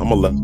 I'm gonna let.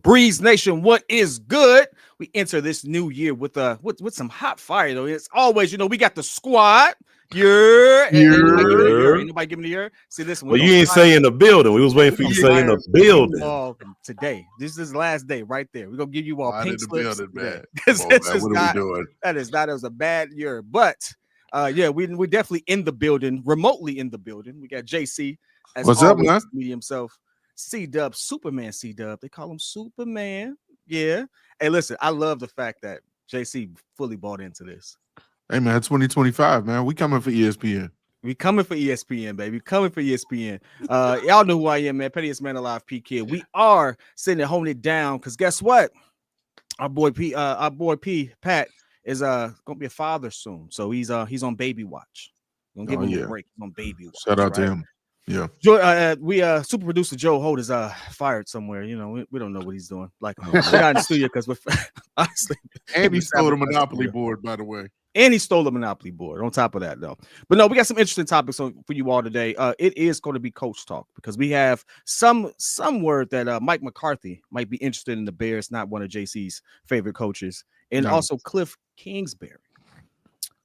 Breeze Nation, what is good? We enter this new year with some hot fire though. It's always, we got the squad. Ain't nobody giving the year. See this one. Well, you ain't saying the building. We was waiting for you to say in the building. Today. This is the last day right there. We're gonna give you all pink slips. Building, man. It was a bad year. But we're definitely in the building, remotely in the building. We got JC as what's up, man? Media himself. C-Dub, Superman C-Dub. They call him Superman. Yeah. Hey, listen, I love the fact that JC fully bought into this. Hey, man, 2025, man. We coming for ESPN. We coming for ESPN, baby. Coming for ESPN. Y'all know who I am, man. Pettiest Man Alive, P Kid. We are sitting there holding it down because guess what? Our boy P Pat is gonna be a father soon. So he's on baby watch. We're gonna give him a break. He's on baby watch. Shout out to him. Yeah, super producer Joe Holt is fired somewhere. We don't know what he's doing. Like we're not in the studio because we're honestly. And he stole the Monopoly board, by the way. And he stole the Monopoly board. On top of that, though, but no, we got some interesting topics for you all today. It is going to be coach talk because we have some word that Mike McCarthy might be interested in the Bears, not one of JC's favorite coaches, and also Kliff Kingsbury.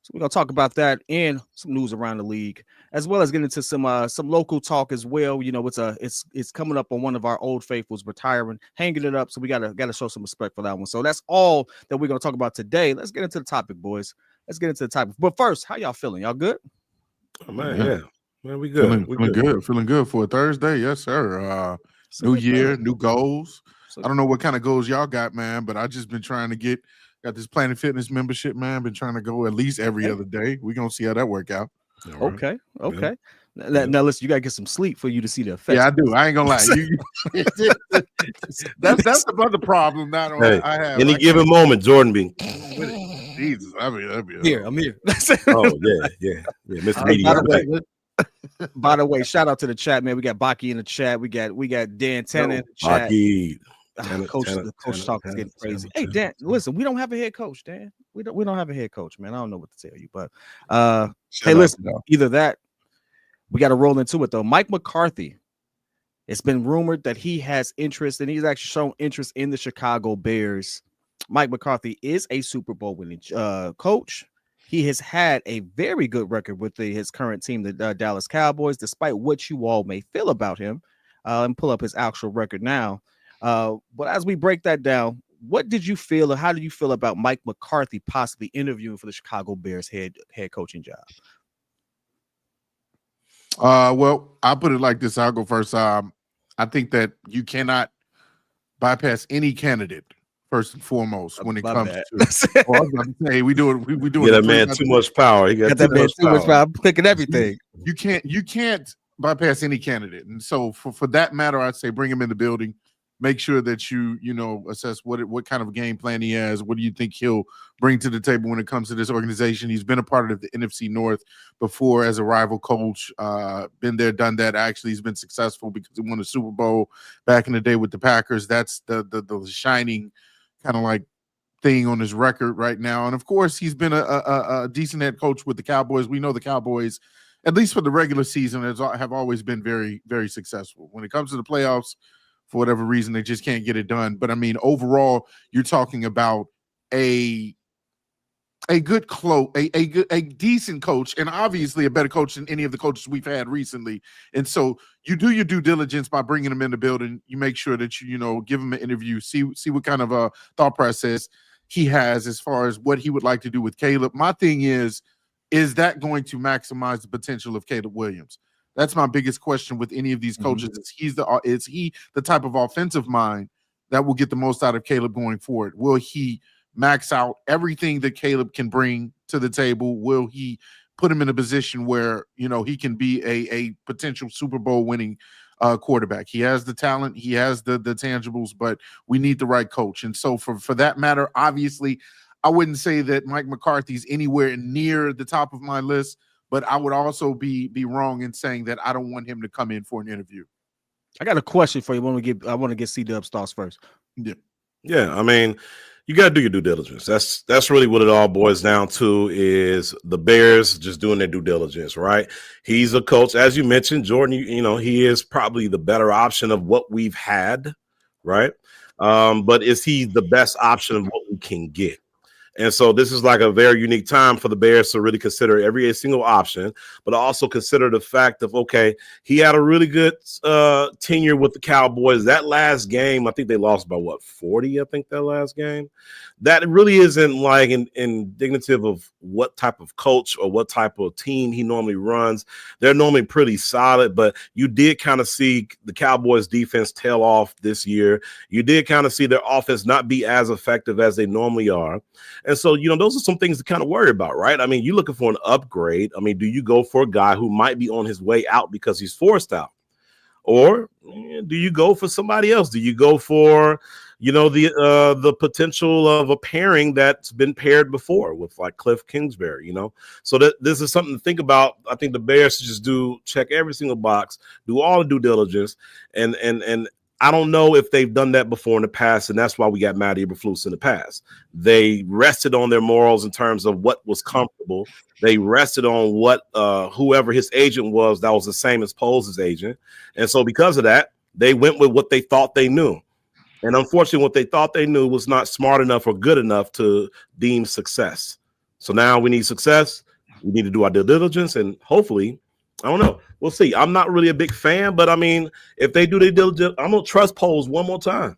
So we're gonna talk about that and some news around the league, as well as get into some local talk as well. It's coming up on one of our old faithfuls retiring, hanging it up. So we gotta show some respect for that one. So that's all that we're gonna talk about today. Let's get into the topic, boys. Let's get into the topic. But first, how y'all feeling? Y'all good? Oh, man, yeah. Man, we good. Feeling good for a Thursday. Yes, sir. New year, new goals. I don't know what kind of goals y'all got, man, but I just been trying to got this Planet Fitness membership, man. Been trying to go at least every other day. We're going to see how that work out. Okay. Yeah. Now, listen, you got to get some sleep for you to see the effects. Yeah, I do. I ain't going to lie. That's about the problem. I have. Any given moment, Jordan B. Jesus, I'm here. I'm here. Oh, yeah. Mr. Media. By the way, shout out to the chat, man. We got Baki in the chat. We got Dan Tanner in the chat. Baki. The coach talk is getting crazy. Hey, Dan, listen, we don't have a head coach, Dan. We don't have a head coach, man. I don't know what to tell you, but hey, listen, either that, we got to roll into it though. Mike McCarthy, it's been rumored that he has interest, and he's actually shown interest in the Chicago Bears. Mike McCarthy is a Super Bowl winning coach. He has had a very good record with his current team, the Dallas Cowboys, despite what you all may feel about him. And pull up his actual record now. But as we break that down, what did you feel, or how do you feel about Mike McCarthy possibly interviewing for the Chicago Bears head coaching job? Well, I'll put it like this. I'll go first. I think that you cannot bypass any candidate first and foremost when it comes to. I was about to say we doing. Yeah, that man too much power. He got too much power. I'm clicking everything. You can't bypass any candidate, and so for that matter, I'd say bring him in the building. Make sure that you assess what kind of game plan he has. What do you think he'll bring to the table when it comes to this organization? He's been a part of the NFC North before as a rival coach. Been there, done that. Actually, he's been successful because he won a Super Bowl back in the day with the Packers. That's the shining kind of like thing on his record right now. And of course, he's been a decent head coach with the Cowboys. We know the Cowboys, at least for the regular season, have always been very, very successful. When it comes to the playoffs, for whatever reason, they just can't get it done. But I mean, overall, you're talking about a good a decent coach, and obviously a better coach than any of the coaches we've had recently. And so you do your due diligence by bringing him in the building. You make sure that you give him an interview, see what kind of a thought process he has as far as what he would like to do with Caleb. My thing is that going to maximize the potential of Caleb Williams? That's my biggest question with any of these coaches. Is he the type of offensive mind that will get the most out of Caleb going forward? Will he max out everything that Caleb can bring to the table? Will he put him in a position where, you know, he can be a potential Super Bowl winning quarterback. He has the talent, he has the tangibles, but we need the right coach. And so for that matter, obviously, I wouldn't say that Mike McCarthy's anywhere near the top of my list, but I would also be wrong in saying that I don't want him to come in for an interview. I got a question for you. I want to get C-Dub's thoughts first. Yeah. I mean, you got to do your due diligence. That's really what it all boils down to, is the Bears just doing their due diligence, right? He's a coach, as you mentioned, Jordan. You know, he is probably the better option of what we've had, right? But is he the best option of what we can get? And so this is like a very unique time for the Bears to really consider every single option, but also consider the fact of, okay, he had a really good tenure with the Cowboys. That last game, I think they lost by 40, I think, that last game. That really isn't like indicative of what type of coach or what type of team he normally runs. They're normally pretty solid, but you did kind of see the Cowboys defense tail off this year. You did kind of see their offense not be as effective as they normally are. And so, you know, those are some things to kind of worry about, right? I mean, you're looking for an upgrade. I mean, do you go for a guy who might be on his way out because he's forced out? Or do you go for somebody else? Do you go for, you know, the potential of a pairing that's been paired before with like Kliff, Kingsbury, you know? So this is something to think about. I think the Bears should just check every single box, do all the due diligence, and I don't know if they've done that before in the past, and that's why we got Matt Eberflus in the past. They rested on their morals in terms of what was comfortable. They rested on what whoever his agent was that was the same as Poles' agent. And so because of that, they went with what they thought they knew. And unfortunately, what they thought they knew was not smart enough or good enough to deem success. So now we need success. We need to do our due diligence, and hopefully, I don't know. We'll see. I'm not really a big fan, but I mean, if they do their diligence, I'm gonna trust Poles one more time.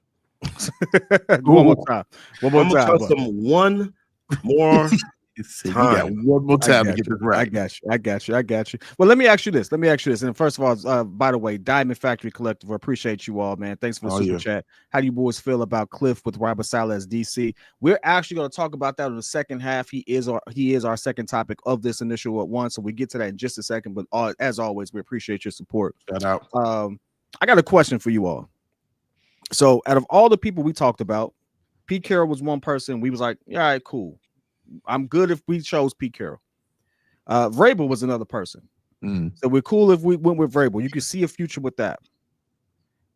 One more time. I'm gonna trust them one more time. You got one more time to get this right. I got you. Well, let me ask you this. And first of all, by the way, Diamond Factory Collective, I appreciate you all, man. Thanks for the super chat. How do you boys feel about Kliff with Robert Saleh as DC? We're actually going to talk about that in the second half. He is our second topic of this initial one, so we get to that in just a second. But as always, we appreciate your support. Shout out. I got a question for you all. So, out of all the people we talked about, Pete Carroll was one person. We was like, all right, cool. I'm good if we chose Pete Carroll. Vrabel was another person. So we're cool if we went with Vrabel. You can see a future with that.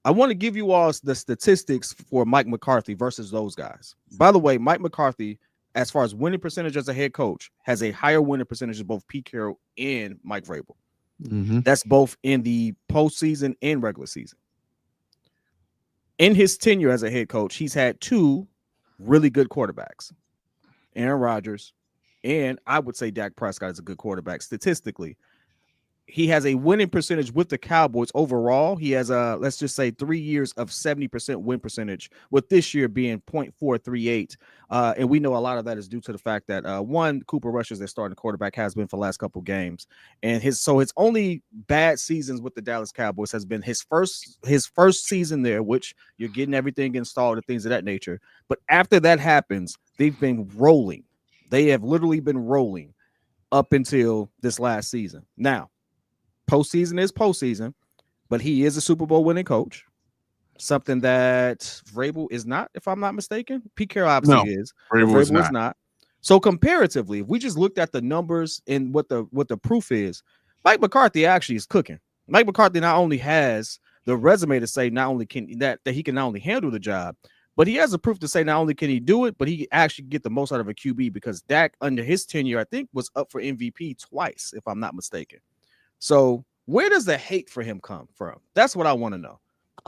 I want to give you all the statistics for Mike McCarthy versus those guys. By the way, Mike McCarthy, as far as winning percentage as a head coach, has a higher winning percentage of both Pete Carroll and Mike Vrabel. That's both in the postseason and regular season. In his tenure as a head coach, he's had two really good quarterbacks. Aaron Rodgers, and I would say Dak Prescott is a good quarterback statistically. He has a winning percentage with the Cowboys overall. He has let's just say 3 years of 70% win percentage, with this year being 0.438. And we know a lot of that is due to the fact that one, Cooper Rush is their starting quarterback, has been for the last couple games. And his only bad seasons with the Dallas Cowboys has been his first season there, which you're getting everything installed and things of that nature. But after that happens, they've been rolling. They have literally been rolling up until this last season. Now, postseason is postseason, but he is a Super Bowl winning coach, something that Vrabel is not, if I'm not mistaken. Pete Carroll obviously is. Vrabel is not. So comparatively, if we just looked at the numbers and what the proof is, Mike McCarthy actually is cooking. Mike McCarthy not only has the resume to say not only can that he can not only handle the job, but he has the proof to say not only can he do it, but he actually get the most out of a QB, because Dak under his tenure, I think, was up for MVP twice, if I'm not mistaken. So where does the hate for him come from? That's what I want to know.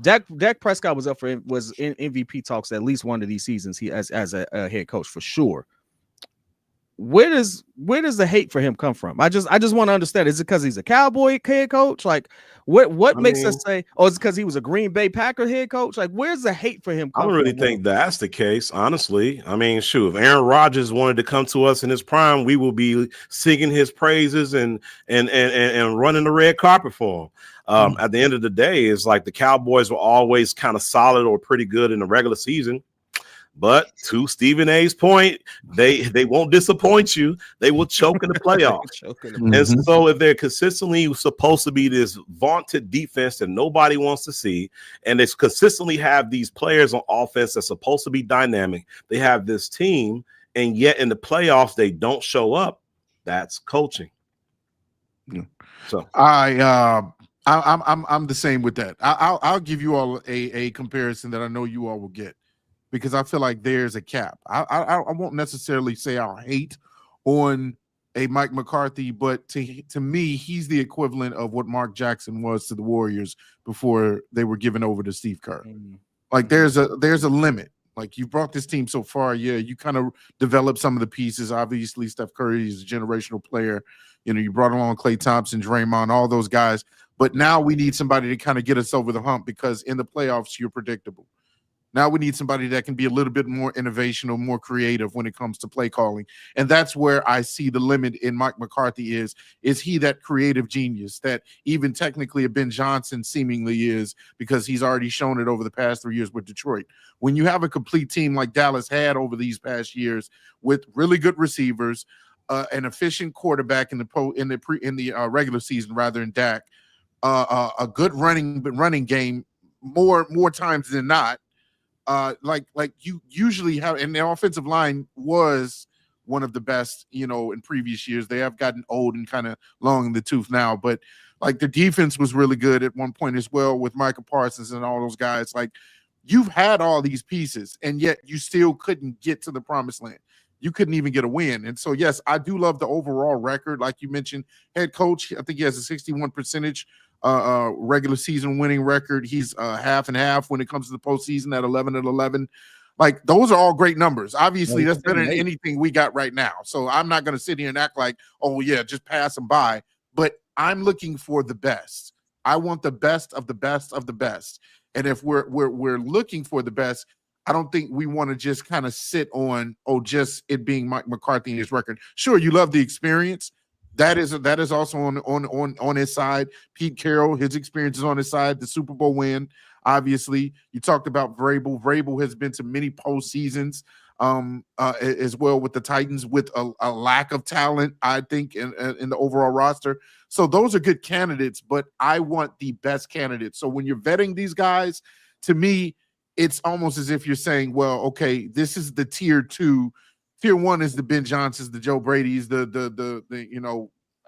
Dak Prescott was in MVP talks at least one of these seasons. He as a head coach for sure. Where does the hate for him come from? I just want to understand. Is it because he's a Cowboy head coach? Like what makes us say, oh, it's because he was a Green Bay Packer head coach? Like, where's the hate for him come from? I don't really think that's the case, honestly. I mean, shoot, if Aaron Rodgers wanted to come to us in his prime, we will be singing his praises and running the red carpet for him. At the end of the day, it's like the Cowboys were always kind of solid or pretty good in the regular season. But to Stephen A's point, they won't disappoint you. They will choke in the playoffs. And so if they're consistently supposed to be this vaunted defense that nobody wants to see, and they consistently have these players on offense that's supposed to be dynamic, they have this team, and yet in the playoffs they don't show up. That's coaching. So I'm the same with that. I'll give you all a comparison that I know you all will get, because I feel like there's a cap. I won't necessarily say I'll hate on a Mike McCarthy, but to me, he's the equivalent of what Mark Jackson was to the Warriors before they were given over to Steve Kerr. Like there's a limit. Like, you brought this team so far. Yeah, you kind of developed some of the pieces. Obviously, Steph Curry is a generational player. You know, you brought along Klay Thompson, Draymond, all those guys. But now we need somebody to kind of get us over the hump, because in the playoffs, you're predictable. Now we need somebody that can be a little bit more innovational, more creative when it comes to play calling. And that's where I see the limit in Mike McCarthy is he that creative genius that even technically a Ben Johnson seemingly is, because he's already shown it over the past 3 years with Detroit. When you have a complete team like Dallas had over these past years with really good receivers, an efficient quarterback in the regular season rather than Dak, a good running game more times than not. Like you usually have, and the offensive line was one of the best, in previous years. They have gotten old and kind of long in the tooth now, but like the defense was really good at one point as well with Micah Parsons and all those guys. Like, you've had all these pieces, and yet you still couldn't get to the promised land. You couldn't even get a win. And so, yes, I do love the overall record. Like you mentioned, head coach, I think he has a 61% regular season winning record. He's half and half when it comes to the postseason at 11-11. Like, those are all great numbers. Obviously, that's better than anything we got right now. So I'm not going to sit here and act like, oh yeah, just pass them by. But I'm looking for the best. I want the best of the best of the best. And if we're looking for the best, I don't think we want to just kind of sit on, just it being Mike McCarthy and his record. Sure, you love the experience. That is also on his side. Pete Carroll, his experience is on his side. The Super Bowl win, obviously. You talked about Vrabel. Vrabel has been to many postseasons as well with the Titans, with a lack of talent, I think, in the overall roster. So those are good candidates, but I want the best candidates. So when you're vetting these guys, to me, it's almost as if you're saying, well, okay, this is the tier 2. Tier 1 is the Ben Johnsons, the Joe Brady's, the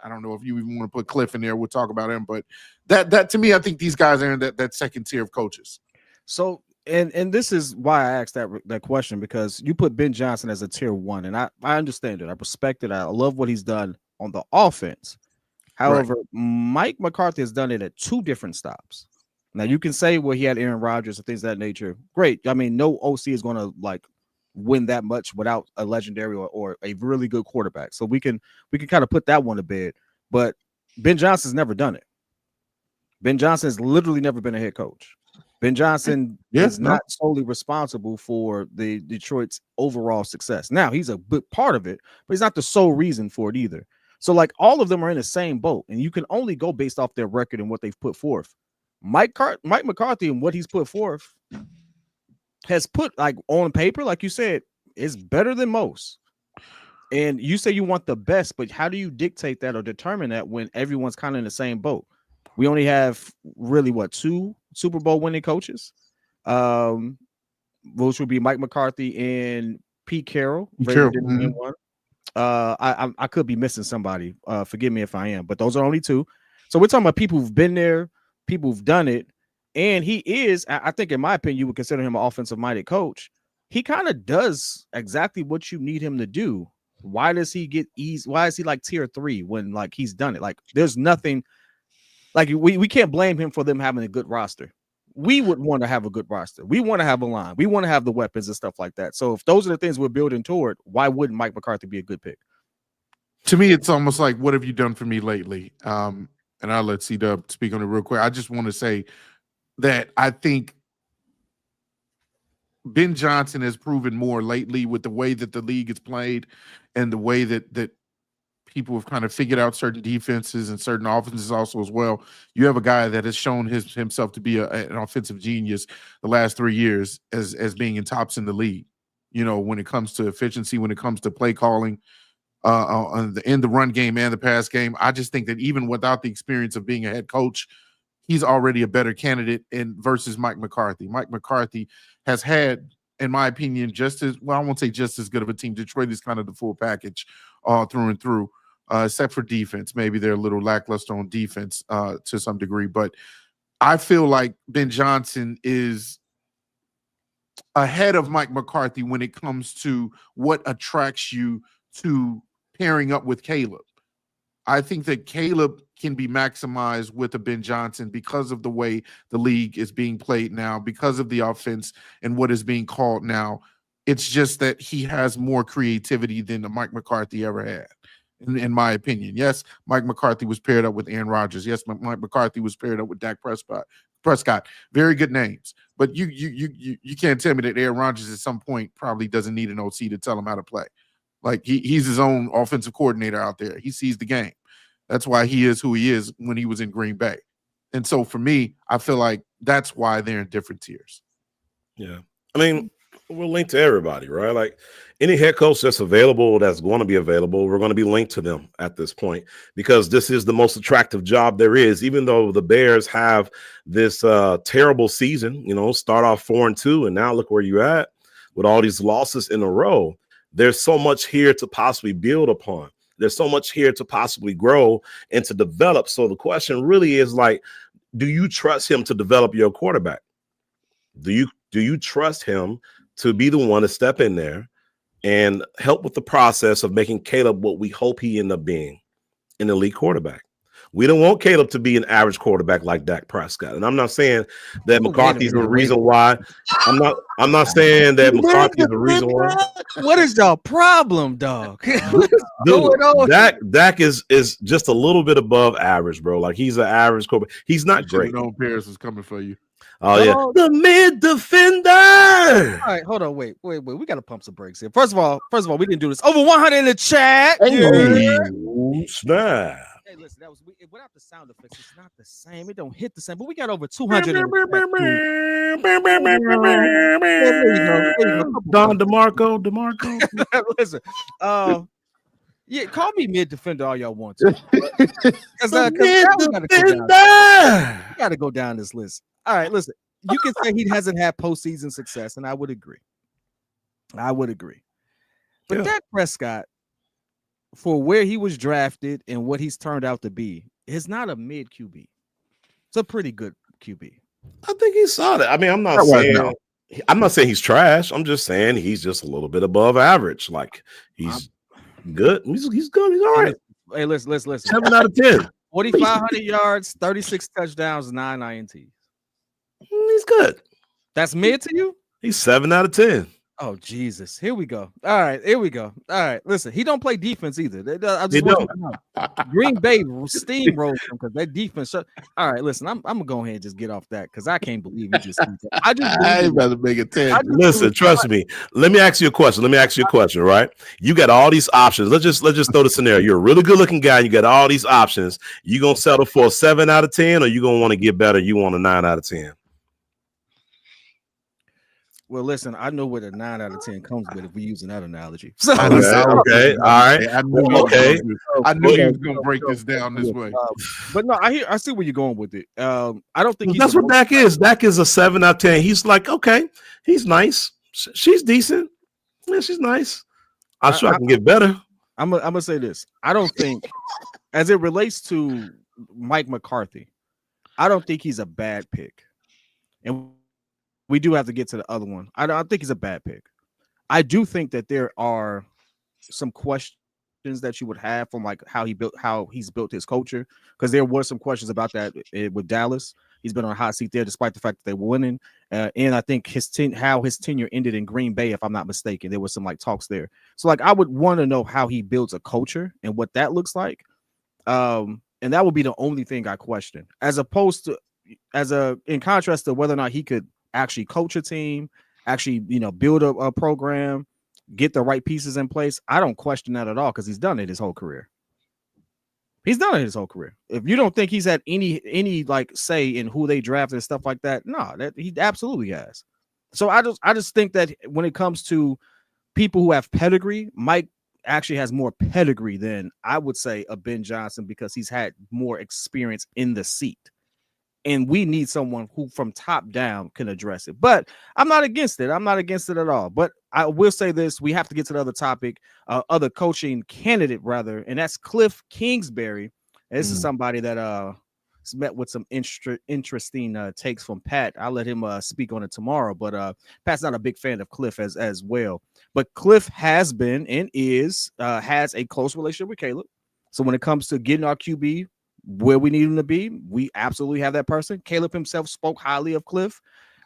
I don't know if you even want to put Kliff in there. We'll talk about him, but that to me, I think these guys are in that second tier of coaches. So, and this is why I asked that question, because you put Ben Johnson as a tier 1, and I understand it. I respect it. I love what he's done on the offense. However, Mike McCarthy has done it at 2 different stops. Now, you can say, well, he had Aaron Rodgers and things of that nature. Great. I mean, no OC is going to win that much without a legendary or a really good quarterback. So we can kind of put that one to bed. But Ben Johnson's never done it. Ben Johnson has literally never been a head coach. Ben Johnson is not solely responsible for the Detroit's overall success. Now, he's a big part of it, but he's not the sole reason for it either. So, all of them are in the same boat, and you can only go based off their record and what they've put forth. Mike McCarthy and what he's put forth has put on paper, like you said, is better than most. And you say you want the best, but how do you dictate that or determine that when everyone's kind of in the same boat? We only have really 2 Super Bowl winning coaches, which would be Mike McCarthy and Pete Carroll. One. I could be missing somebody. Forgive me if I am, but those are only 2. So we're talking about people who've been there, people who've done it, and he is, I think, in my opinion, you would consider him an offensive-minded coach. He kind of does exactly what you need him to do. Why does he get easy? Why is he tier 3 when he's done it? There's nothing we can't blame him for them having a good roster. We would want to have a good roster. We want to have a line. We want to have the weapons and stuff like that. So if those are the things we're building toward, why wouldn't Mike McCarthy be a good pick? To me, it's almost like, what have you done for me lately? And I'll let C-Dub speak on it real quick. I just want to say that I think Ben Johnson has proven more lately with the way that the league is played and the way that people have kind of figured out certain defenses and certain offenses also as well. You have a guy that has shown himself to be an offensive genius the last 3 years as being in tops in the league. when it comes to efficiency, when it comes to play calling, in the run game and the pass game. I just think that even without the experience of being a head coach, he's already a better candidate versus Mike McCarthy. Mike McCarthy has had, in my opinion, I won't say just as good of a team. Detroit is kind of the full package through and through, except for defense. Maybe they're a little lackluster on defense to some degree. But I feel like Ben Johnson is ahead of Mike McCarthy when it comes to what attracts you to pairing up with Caleb. I think that Caleb can be maximized with a Ben Johnson because of the way the league is being played now, because of the offense and what is being called now. It's just that he has more creativity than Mike McCarthy ever had, in my opinion. Yes, Mike McCarthy was paired up with Aaron Rodgers. Yes, Mike McCarthy was paired up with Dak Prescott. Very good names. But you can't tell me that Aaron Rodgers at some point probably doesn't need an OC to tell him how to play. Like he's his own offensive coordinator out there. He sees the game. That's why he is who he is when he was in Green Bay. And so for me, I feel like that's why they're in different tiers. Yeah. I mean, we're linked to everybody, right? Like any head coach that's available, that's going to be available, we're going to be linked to them at this point because this is the most attractive job there is. Even though the Bears have this terrible season, start off 4-2, and now look where you're at with all these losses in a row. There's so much here to possibly build upon. There's so much here to possibly grow and to develop. So the question really is like, do you trust him to develop your quarterback? Do you trust him to be the one to step in there and help with the process of making Caleb what we hope he end up being, an elite quarterback? We don't want Caleb to be an average quarterback like Dak Prescott. And I'm not saying that McCarthy's the reason why. I'm not saying that McCarthy's the reason why. What is your problem, dog? Dude, Dak is just a little bit above average, bro. Like he's an average quarterback. He's not great. Paris is coming for you. Oh, yeah. The mid defender. All right, hold on. Wait. We got to pump some brakes here. First of all, we didn't do this. Over 100 in the chat. Hey, snap. Hey, listen, that was without the sound effects. It's not the same. It don't hit the same. But we got over 200. Don DeMarco. Listen, yeah, call me mid defender all y'all want to. Because we got to go down this list. All right, listen. You can say he hasn't had postseason success, and I would agree. But Dak Prescott, for where he was drafted and what he's turned out to be, is not a mid QB. It's a pretty good QB. I think he's solid. I mean, I'm not saying he's trash. I'm just saying he's just a little bit above average. Like he's good. He's good. He's all right. Hey, listen. 7 out of 10. 4,500 yards, 36 touchdowns, 9 INTs. He's good. That's mid to you? He's 7 out of 10. Oh, Jesus. Here we go. All right. Listen, he don't play defense either. Green Bay steamrolled him because that defense. All right, listen, I'm going to go ahead and just get off that because I can't believe you just I'd rather make it 10. Listen, trust me. Let me ask you a question, right? You got all these options. Let's just throw the scenario. You're a really good-looking guy. You got all these options. You going to settle for a 7 out of 10 or you going to want to get better? You want a 9 out of 10? Well, listen, I know where the 9 out of 10 comes with if we using that analogy. So, okay, all right. I knew you was going to break this down this way. But no, I see where you're going with it. I don't think that's what Dak is. Dak is a 7 out of 10. He's like, okay, he's nice. She's decent. Yeah, she's nice. I'm sure I can get better. I'm gonna say this. I don't think, as it relates to Mike McCarthy, I don't think he's a bad pick. And we do have to get to the other one. I don't think he's a bad pick. I do think that there are some questions that you would have from like how he's built his culture, because there were some questions about that with Dallas. He's been on a hot seat there, despite the fact that they were winning. And I think how his tenure ended in Green Bay, if I'm not mistaken, there was some like talks there. So like I would want to know how he builds a culture and what that looks like. And that would be the only thing I question, as opposed to in contrast to whether or not he could actually coach a team, actually, build a program, get the right pieces in place. I don't question that at all because he's done it his whole career. If you don't think he's had any like say in who they drafted and stuff like that, no, that he absolutely has. So I just think that when it comes to people who have pedigree, Mike actually has more pedigree than I would say a Ben Johnson because he's had more experience in the seat. And we need someone who from top down can address it. But I'm not against it. I'm not against it at all. But I will say this. We have to get to the other topic, other coaching candidate, rather. And that's Kliff Kingsbury. And this is somebody that has met with some interesting takes from Pat. I'll let him speak on it tomorrow. But Pat's not a big fan of Kliff as well. But Kliff has been and has a close relationship with Caleb. So when it comes to getting our QB where we need him to be, we absolutely have that person. Caleb himself spoke highly of Kliff.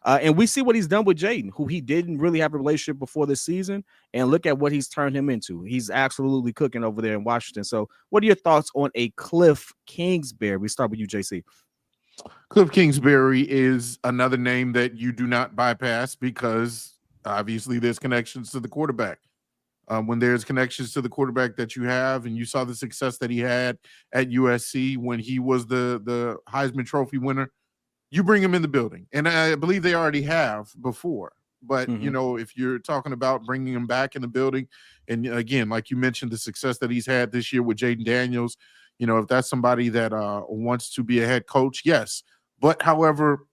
And we see what he's done with Jaden, who he didn't really have a relationship before this season. And look at what he's turned him into. He's absolutely cooking over there in Washington. So what are your thoughts on a Kliff Kingsbury? We start with you, JC. Kliff Kingsbury is another name that you do not bypass because obviously there's connections to the quarterback. When there's connections to the quarterback that you have, and you saw the success that he had at USC when he was the Heisman Trophy winner, you bring him in the building. And I believe they already have before. But, you know, if you're talking about bringing him back in the building, and again, like you mentioned, the success that he's had this year with Jaden Daniels, you know, if that's somebody that wants to be a head coach, yes. But, however,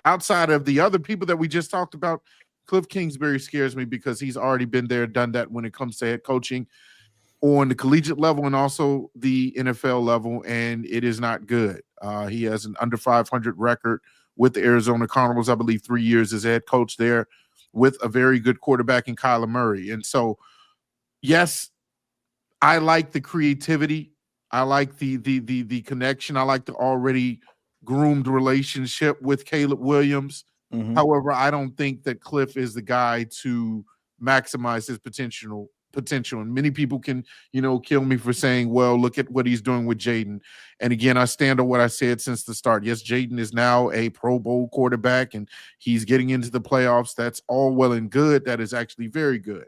outside of the other people that we just talked about, Kliff Kingsbury scares me because he's already been there, done that when it comes to head coaching on the collegiate level and also the NFL level, and it is not good. He has an under 500 record with the Arizona Cardinals, I believe 3 years as head coach there with a very good quarterback in Kyler Murray. And so, yes, I like the creativity. I like the connection. I like the already groomed relationship with Caleb Williams. However, I don't think that Kliff is the guy to maximize his potential. And many people can, you know, kill me for saying, well, look at what he's doing with Jaden. And again, I stand on what I said since the start. Yes, Jaden is now a Pro Bowl quarterback and he's getting into the playoffs. That's all well and good. That is actually very good.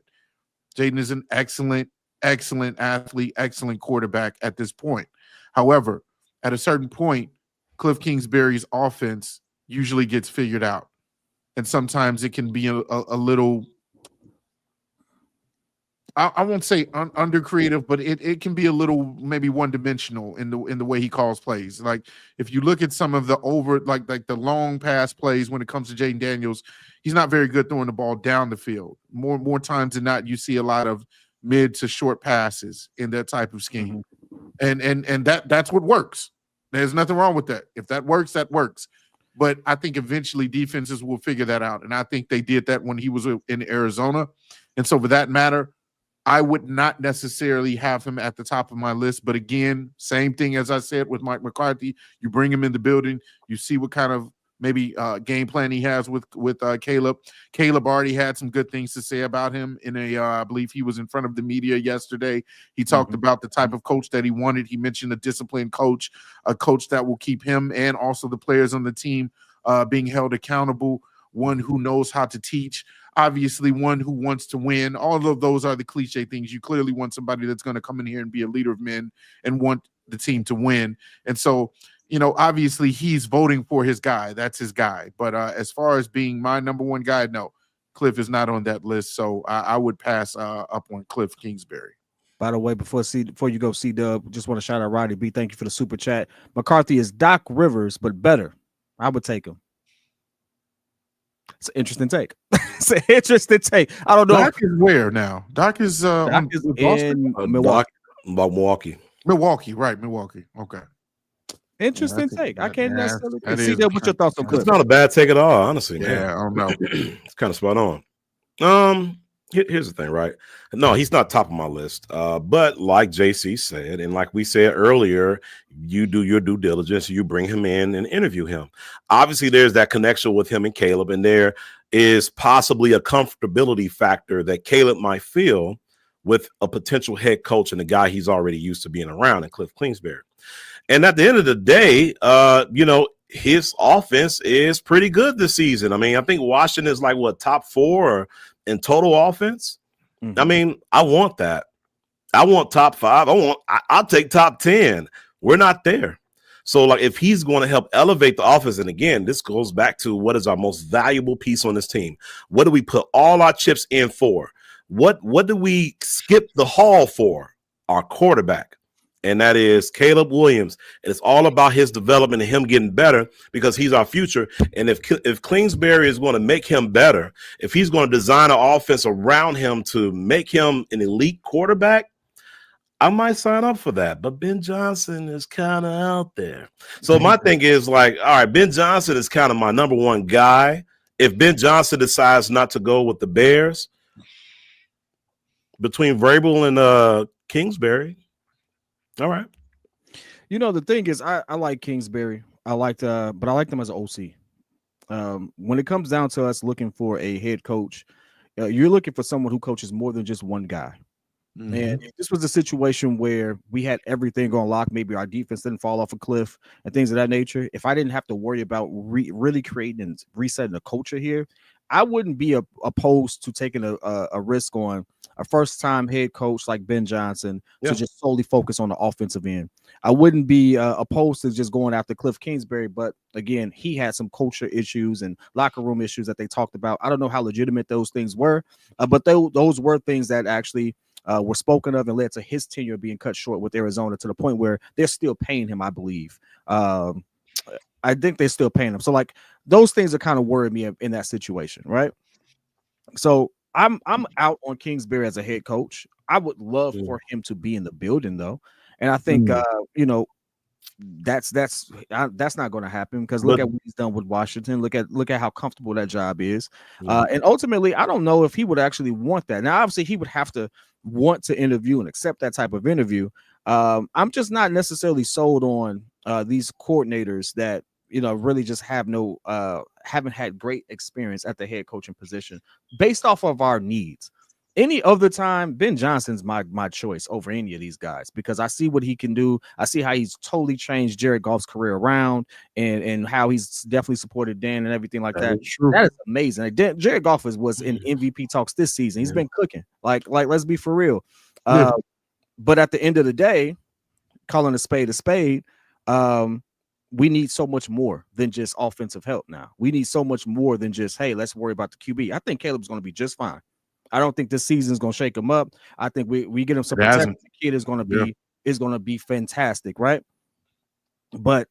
Jaden is an excellent athlete, excellent quarterback at this point. However, at a certain point, Kliff Kingsbury's offense usually gets figured out. And sometimes it can be a little, I won't say under creative, but it can be a little maybe one-dimensional in the way he calls plays. Like if you look at some of the like the long pass plays when it comes to Jaden Daniels, he's not very good throwing the ball down the field. More times than not, you see a lot of mid to short passes in that type of scheme. And that's what works. There's nothing wrong with that. If that works, that works. But I think eventually defenses will figure that out. And I think they did that when he was in Arizona. And so for that matter, I would not necessarily have him at the top of my list. But again, same thing as I said with Mike McCarthy. You bring him in the building. You see what kind of maybe game plan he has with Caleb. Caleb already had some good things to say about him in I believe he was in front of the media yesterday. He talked about the type of coach that he wanted. He mentioned a disciplined coach, a coach that will keep him and also the players on the team being held accountable, one who knows how to teach, obviously one who wants to win. All of those are the cliche things. You clearly want somebody that's going to come in here and be a leader of men and want the team to win. And so, you know, obviously he's voting for his guy. That's his guy. But as far as being my number one guy, no, Kliff is not on that list. So I would pass up on Kliff Kingsbury. By the way, before you go, C-Dub, just want to shout out Roddy B. Thank you for the super chat. McCarthy is Doc Rivers, but better. I would take him. It's an interesting take. It's an interesting take. I don't know. Doc is where now? Doc is in Milwaukee. Milwaukee, right? Milwaukee. Okay. Interesting take. I can't necessarily see that. What's your thoughts on Kliff? It's not a bad take at all, honestly. Yeah, man. I don't know. It's kind of spot on. Here's the thing, right? No, he's not top of my list. But like JC said, and like we said earlier, you do your due diligence. You bring him in and interview him. Obviously, there's that connection with him and Caleb, and there is possibly a comfortability factor that Caleb might feel with a potential head coach and a guy he's already used to being around in Kliff Kingsbury. And at the end of the day, you know, his offense is pretty good this season. I mean, I think Washington is like top 4 in total offense. I mean, I want that. I want top 5. I'll take top 10. We're not there. So like if he's going to help elevate the offense, and again, this goes back to what is our most valuable piece on this team. What do we put all our chips in for? What do we skip the hall for? Our quarterback. And that is Caleb Williams. And it's all about his development and him getting better because he's our future. And if Kingsbury is going to make him better, if he's going to design an offense around him to make him an elite quarterback, I might sign up for that. But Ben Johnson is kind of out there. So my thing is like, all right, Ben Johnson is kind of my number one guy. If Ben Johnson decides not to go with the Bears, between Vrabel and Kingsbury, all right. You know, the thing is, I like Kingsbury. But I like them as an OC. When it comes down to us looking for a head coach, you're looking for someone who coaches more than just one guy. Mm-hmm. And if this was a situation where we had everything on lock, maybe our defense didn't fall off a cliff and things of that nature. If I didn't have to worry about really creating and resetting a culture here, I wouldn't be opposed to taking a risk on a first-time head coach like Ben Johnson to just solely focus on the offensive end. I wouldn't be opposed to just going after Kliff Kingsbury, but again, he had some culture issues and locker room issues that they talked about. I don't know how legitimate those things were, but those were things that actually were spoken of and led to his tenure being cut short with Arizona to the point where they're still paying him, I believe. I think they're still paying him. So like those things are kind of worrying me in that situation, right? So I'm out on Kingsbury as a head coach. I would love for him to be in the building though. And I think you know, that's not going to happen because look at what he's done with Washington. Look at how comfortable that job is. And ultimately, I don't know if he would actually want that. Now, obviously, he would have to want to interview and accept that type of interview. I'm just not necessarily sold on these coordinators that, you know, really just haven't had great experience at the head coaching position based off of our needs. Any other time, Ben Johnson's my choice over any of these guys because I see what he can do. I see how he's totally changed Jared Goff's career around and how he's definitely supported Dan and everything like that. That is amazing. Like, Jared Goff was in MVP talks this season. He's been cooking. Like let's be for real. But at the end of the day, calling a spade, we need so much more than just offensive help now. We need so much more than just, hey, let's worry about the QB. I think Caleb's going to be just fine. I don't think this season is going to shake him up. I think we get him some protection. The kid is going to be fantastic, right? But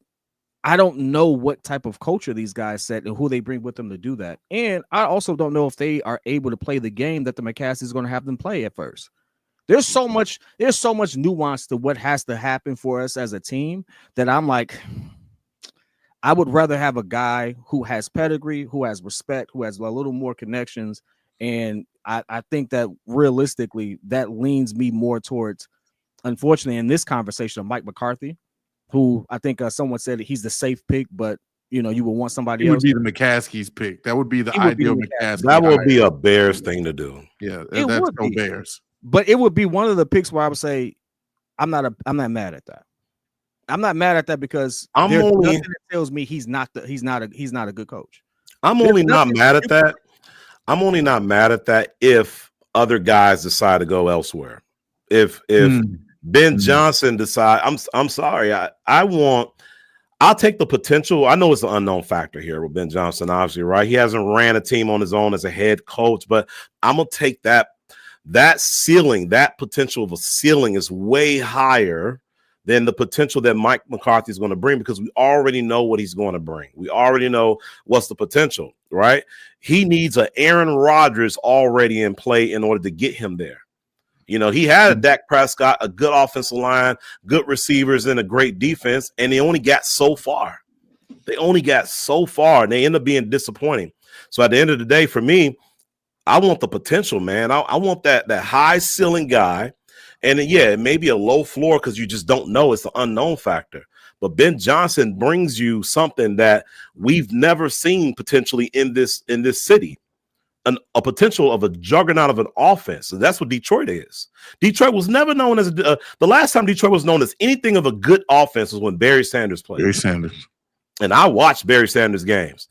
I don't know what type of culture these guys set and who they bring with them to do that. And I also don't know if they are able to play the game that the McCarthy is going to have them play at first. There's so much nuance to what has to happen for us as a team that I'm like, I would rather have a guy who has pedigree, who has respect, who has a little more connections. And I think that realistically, that leans me more towards, unfortunately, in this conversation of Mike McCarthy, who I think someone said he's the safe pick, but you know, you would want somebody else. Would be the McCaskey's pick. That would be the ideal McCaskey. That would be a Bears thing to do. Yeah, that's no Bears. But it would be one of the picks where I would say, I'm not mad at that. I'm not mad at that because there's nothing that tells me he's not a good coach. I'm only not mad at that. I'm only not mad at that if other guys decide to go elsewhere. If Ben Johnson decide, I'm sorry. I'll take the potential. I know it's an unknown factor here with Ben Johnson, obviously, right? He hasn't ran a team on his own as a head coach, but I'm gonna take that ceiling, that potential of a ceiling is way higher than the potential that Mike McCarthy is going to bring because we already know what he's going to bring. We already know what's the potential, right? He needs an Aaron Rodgers already in play in order to get him there. You know, he had a Dak Prescott, a good offensive line, good receivers, and a great defense, and they only got so far. And they end up being disappointing. So at the end of the day, for me, I want the potential, man. I want that high ceiling guy. And yeah, it may be a low floor because you just don't know. It's the unknown factor. But Ben Johnson brings you something that we've never seen potentially in this city, a potential of a juggernaut of an offense. And that's what Detroit is. Detroit was never known as the last time Detroit was known as anything of a good offense was when Barry Sanders played. Barry Sanders. And I watched Barry Sanders games.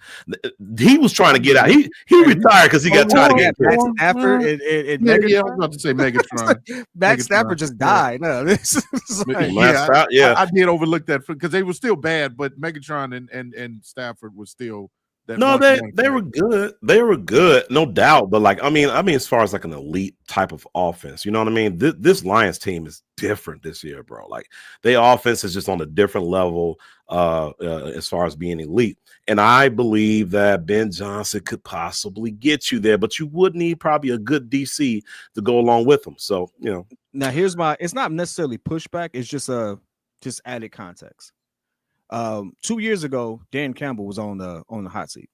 He was trying to get out. He retired because he got tired of getting Matt Stafford and Megatron. I was about to say Megatron. Matt Stafford just died. No, I did overlook that because they were still bad, but Megatron and Stafford was still No, they were good. They were good, no doubt. But like, I mean, as far as like an elite type of offense, you know what I mean? This Lions team is different this year, bro. Like, their offense is just on a different level as far as being elite. And I believe that Ben Johnson could possibly get you there, but you would need probably a good DC to go along with him. So, you know. Now it's not necessarily pushback. It's just added context. 2 years ago, Dan Campbell was on the hot seat.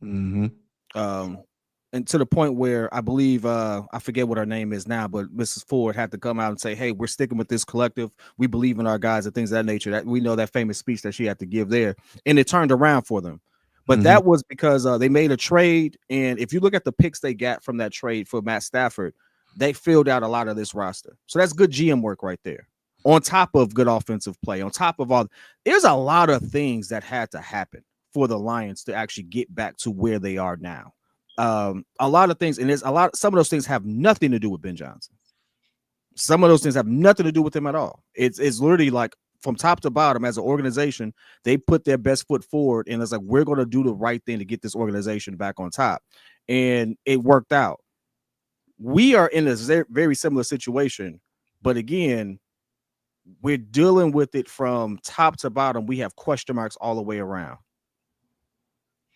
Mm-hmm. And to the point where I believe I forget what her name is now, but Mrs. Ford had to come out and say, "Hey, we're sticking with this collective. We believe in our guys and things of that nature." That we know that famous speech that she had to give there, and it turned around for them. But that was because they made a trade, and if you look at the picks they got from that trade for Matt Stafford, they filled out a lot of this roster. So that's good GM work right there. On top of good offensive play, on top of all, there's a lot of things that had to happen for the Lions to actually get back to where they are now. A lot of things, and some of those things have nothing to do with Ben Johnson. Some of those things have nothing to do with him at all. It's literally like from top to bottom as an organization, they put their best foot forward, and it's like, we're going to do the right thing to get this organization back on top. And it worked out. We are in a very similar situation, but again, we're dealing with it from top to bottom. We have question marks all the way around.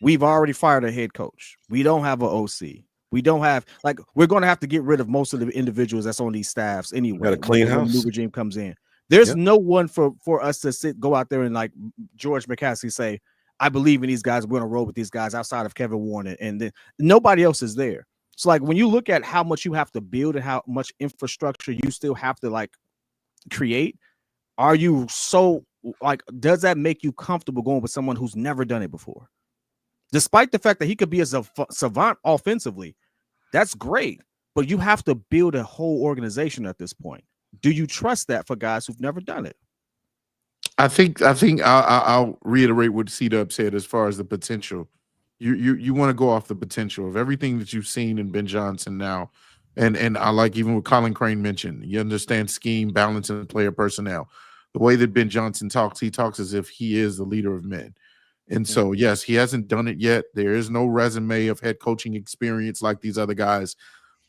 We've already fired a head coach. We don't have an OC. We don't have, like, we're going to have to get rid of most of the individuals that's on these staffs anyway. Got a clean house. When the new regime comes in. There's no one for us to go out there and like George McCarthy say, I believe in these guys. We're going to roll with these guys outside of Kevin Warren. And then nobody else is there. So like when you look at how much you have to build and how much infrastructure you still have to like create, are you so like, does that make you comfortable going with someone who's never done it before? Despite the fact that he could be a savant offensively, that's great. But you have to build a whole organization at this point. Do you trust that for guys who've never done it? I think I'll reiterate what C-Dub said as far as the potential. You want to go off the potential of everything that you've seen in Ben Johnson now. And I like even what Colin Crane mentioned, you understand scheme, balance, and player personnel. The way that Ben Johnson talks, he talks as if he is the leader of men. And so, yes, he hasn't done it yet. There is no resume of head coaching experience like these other guys.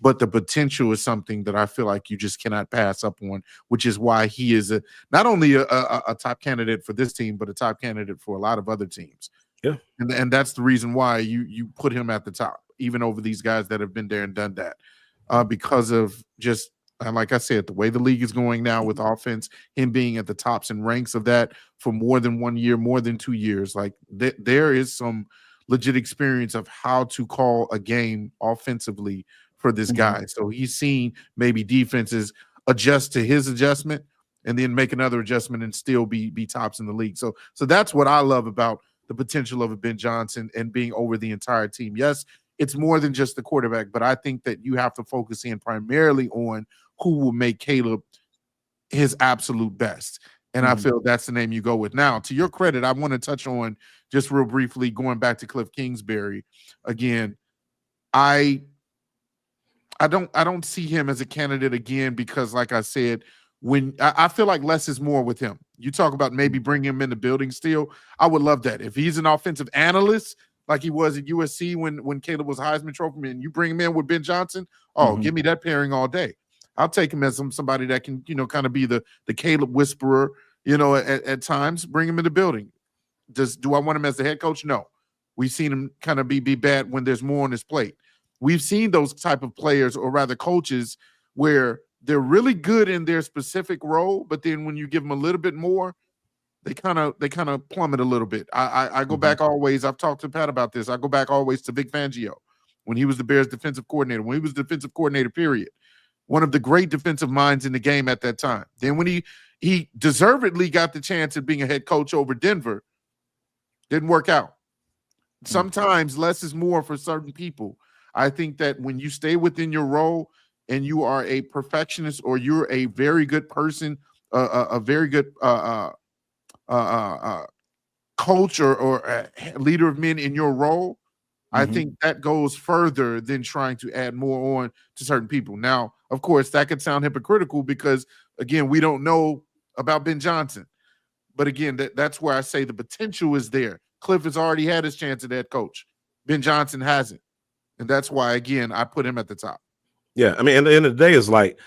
But the potential is something that I feel like you just cannot pass up on, which is why he is not only a top candidate for this team, but a top candidate for a lot of other teams. Yeah. And that's the reason why you put him at the top, even over these guys that have been there and done that, because of just, like I said, the way the league is going now with offense, him being at the tops and ranks of that for more than 1 year, more than 2 years, like there is some legit experience of how to call a game offensively for this guy. So he's seen maybe defenses adjust to his adjustment and then make another adjustment and still be tops in the league. So that's what I love about the potential of a Ben Johnson and being over the entire team. Yes, it's more than just the quarterback, but I think that you have to focus in primarily on who will make Caleb his absolute best. And I feel that's the name you go with. Now, to your credit, I want to touch on just real briefly, going back to Kliff Kingsbury. Again, I don't see him as a candidate again because, like I said, when I feel like less is more with him. You talk about maybe bringing him in the building still. I would love that. If he's an offensive analyst like he was at USC when Caleb was Heisman Trophy, and you bring him in with Ben Johnson, give me that pairing all day. I'll take him as somebody that can, kind of be the Caleb whisperer, at times. Bring him in the building. Do I want him as the head coach? No. We've seen him kind of be bad when there's more on his plate. We've seen those type of players, or rather coaches, where they're really good in their specific role, but then when you give them a little bit more, they kind of plummet a little bit. I go back always. I've talked to Pat about this. I go back always to Vic Fangio when he was the Bears defensive coordinator. When he was defensive coordinator, period. One of the great defensive minds in the game at that time. Then when he deservedly got the chance at being a head coach over Denver, didn't work out. Sometimes less is more for certain people. I think that when you stay within your role and you are a perfectionist, or you're a very good person, a very good coach or a leader of men in your role, I think that goes further than trying to add more on to certain people. Now, of course, that could sound hypocritical because, again, we don't know about Ben Johnson. But again, that's where I say the potential is there. Kliff has already had his chance at head coach. Ben Johnson hasn't. And that's why, again, I put him at the top. Yeah, I mean, at the end of the day, it's like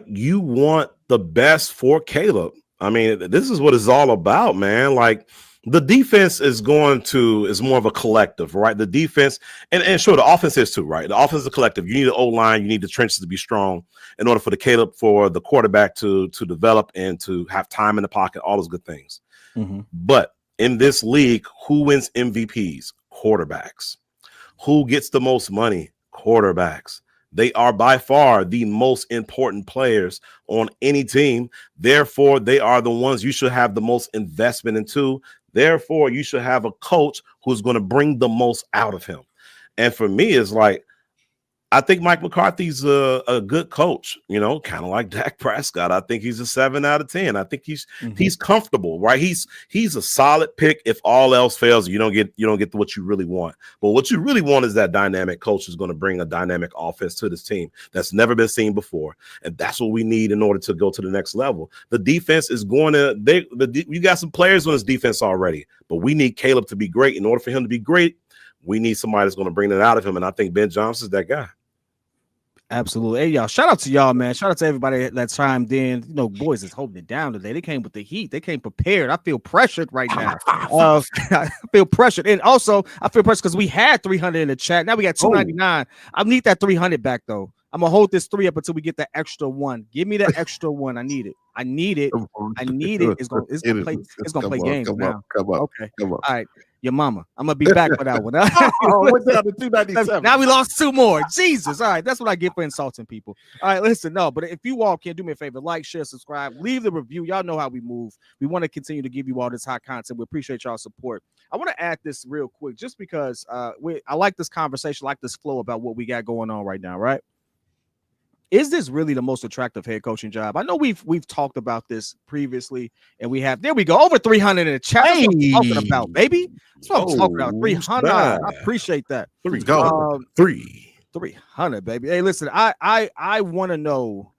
you want the best for Caleb. I mean, this is what it's all about, man. Like, the defense is more of a collective, right? The defense, and sure, the offense is too, right? The offense is a collective. You need an O-line, you need the trenches to be strong in order for the quarterback to develop and to have time in the pocket, all those good things. Mm-hmm. But in this league, who wins MVPs? Quarterbacks. Who gets the most money? Quarterbacks. They are by far the most important players on any team. Therefore, they are the ones you should have the most investment into. Therefore, you should have a coach who's going to bring the most out of him. And for me, it's like, I think Mike McCarthy's a good coach, you know, kind of like Dak Prescott. I think he's a 7 out of 10. I think he's comfortable, right? He's a solid pick. If all else fails, you don't get what you really want. But what you really want is that dynamic coach who's going to bring a dynamic offense to this team that's never been seen before, and that's what we need in order to go to the next level. The defense is going to. You got some players on this defense already, but we need Caleb to be great. In order for him to be great, we need somebody that's going to bring that out of him, and I think Ben Johnson's that guy. Absolutely. Hey, y'all, shout out to y'all, man. Shout out to everybody that chimed in. You know, boys is holding it down today. They came with the heat. They came prepared. I feel pressured right now. I feel pressured. And also, I feel pressured because we had 300 in the chat. Now we got 299. I need that 300 back, though. I'm going to hold this 3 up until we get the extra 1. Give me the extra 1. I need it. I need it. It's going to play games now. Come on. Okay. All right. Your mama. I'm gonna be back for that one. Went down to 297. Now we lost 2 more. Jesus. All right, that's what I get for insulting people. All right, listen, no, but if you all can do me a favor, like, share, subscribe, leave the review. Y'all know how we move. We want to continue to give you all this hot content. We appreciate y'all support. I want to add this real quick, just because I like this conversation, like this flow about what we got going on right now, right? Is this really the most attractive head coaching job? I know we've talked about this previously, and we have. There we go, over 300 in the chat. That's what I'm talking about, baby. That's what I'm talking about. 300. I appreciate that. 300, baby. Hey, listen, I want to know,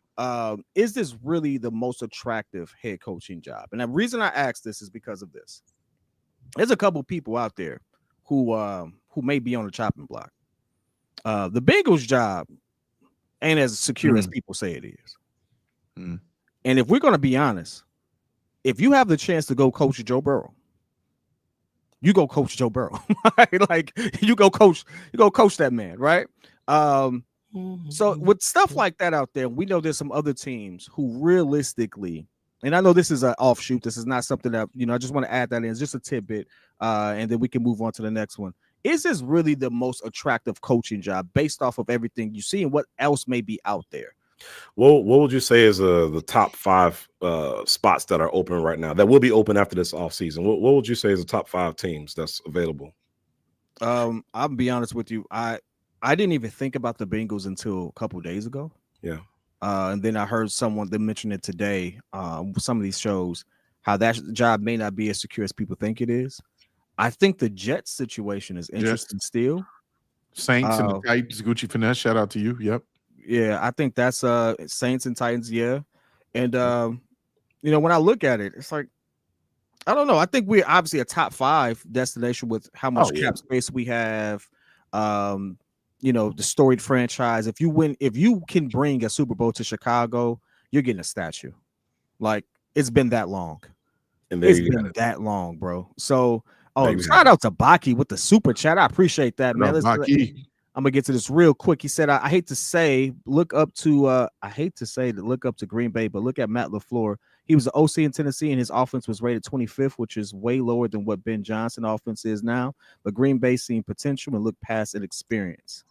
is this really the most attractive head coaching job? And the reason I ask this is because of this. There's a couple people out there who may be on the chopping block. The Bengals job ain't as secure as people say it is. And if we're going to be honest, if you have the chance to go coach Joe Burrow, you go coach Joe Burrow. Right? Like, you go coach that man, right? So with stuff like that out there, we know there's some other teams who realistically, and I know this is an offshoot, this is not something that, you know, I just want to add that in, it's just a tidbit, and then we can move on to the next one. Is this really the most attractive coaching job based off of everything you see and what else may be out there? Well, what would you say is the top 5 spots that are open right now that will be open after this offseason? What would you say is the top 5 teams that's available? I'll be honest with you. I didn't even think about the Bengals until a couple days ago. Yeah. And then I heard someone that mentioned it today, some of these shows, how that job may not be as secure as people think it is. I think the Jets situation is interesting still. Saints and the Titans, Gucci Finesse, shout out to you. Yep. Yeah, I think that's Saints and Titans, yeah. And you know, when I look at it, it's like, I don't know. I think we're obviously a top 5 destination with how much cap space we have. You know, the storied franchise. If you can bring a Super Bowl to Chicago, you're getting a statue. Like, it's been that long. And it's been that long, bro. So shout out to Baki with the super chat. I appreciate that, man. I'm gonna get to this real quick. He said, I hate to say look up to Green Bay, but look at Matt LaFleur. He was the OC in Tennessee, and his offense was rated 25th, which is way lower than what Ben Johnson offense is now. But Green Bay seen potential and looked past an experience.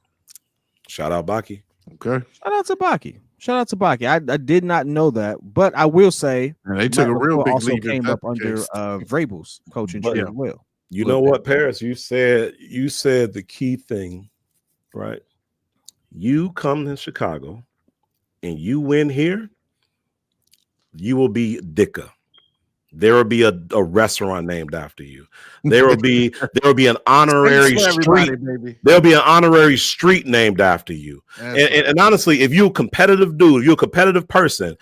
Shout out Baki. Okay. Shout out to Baki. I did not know that, but I will say they took a real big also leap. Came up under Vrabel's coaching tree as well. You know what, Paris? You said the key thing, right? You come to Chicago and you win here, you will be Dicka. There will be a restaurant named after you. There will be an honorary street. There'll be an honorary street named after you. And honestly, if you're a competitive dude, you're a competitive person,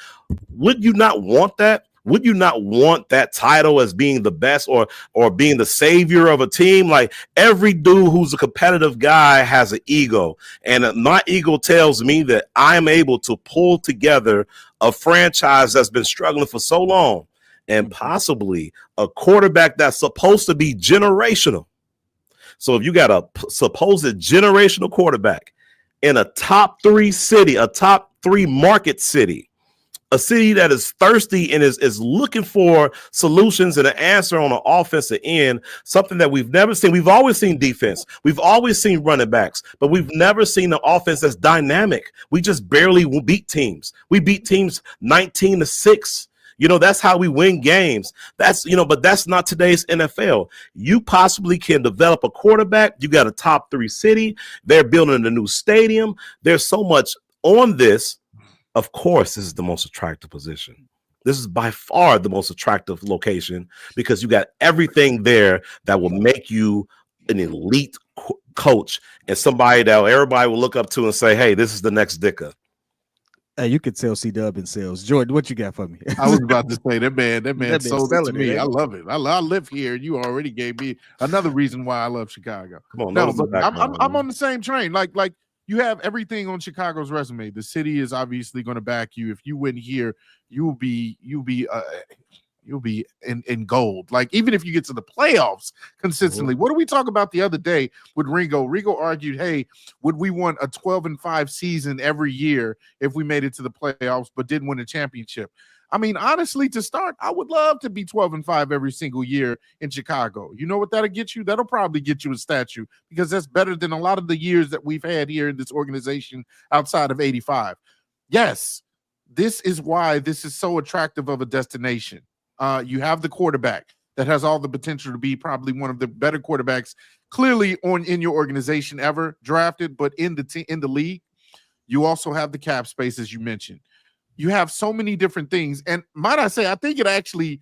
would you not want that? Would you not want that title as being the best or being the savior of a team? Like every dude who's a competitive guy has an ego, and my ego tells me that I'm able to pull together a franchise that's been struggling for so long, and possibly a quarterback that's supposed to be generational. So if you got a supposed generational quarterback in a top 3 city, a top 3 market city, a city that is thirsty and is looking for solutions and an answer on the offensive end, something that we've never seen. We've always seen defense. We've always seen running backs, but we've never seen an offense that's dynamic. We just barely beat teams. We beat teams 19-6. That's how we win games. But that's not today's NFL. You possibly can develop a quarterback. You got a top 3 city. They're building a new stadium. There's so much on this. Of course, this is the most attractive position. This is by far the most attractive location because you got everything there that will make you an elite coach and somebody that everybody will look up to and say, hey, this is the next Ditka. Hey, you could tell C-Dub in sales. Jordan, what you got for me? I was about to say that man sold it to me. I love it. I live here. You already gave me another reason why I love Chicago. Come on, no, but I'm on the same train. Like you have everything on Chicago's resume. The city is obviously going to back you. If you win here, you'll be in gold. Like even if you get to the playoffs consistently. What did we talk about the other day with Ringo? Ringo argued, hey, would we want a 12-5 season every year if we made it to the playoffs but didn't win a championship? I mean, honestly, to start, I would love to be 12-5 every single year in Chicago. You know what that'll get you? That'll probably get you a statue because that's better than a lot of the years that we've had here in this organization outside of 85. Yes, this is why this is so attractive of a destination. You have the quarterback that has all the potential to be probably one of the better quarterbacks clearly in your organization ever drafted, but in the league. You also have the cap space, as you mentioned. You have so many different things. And might I say, I think it actually,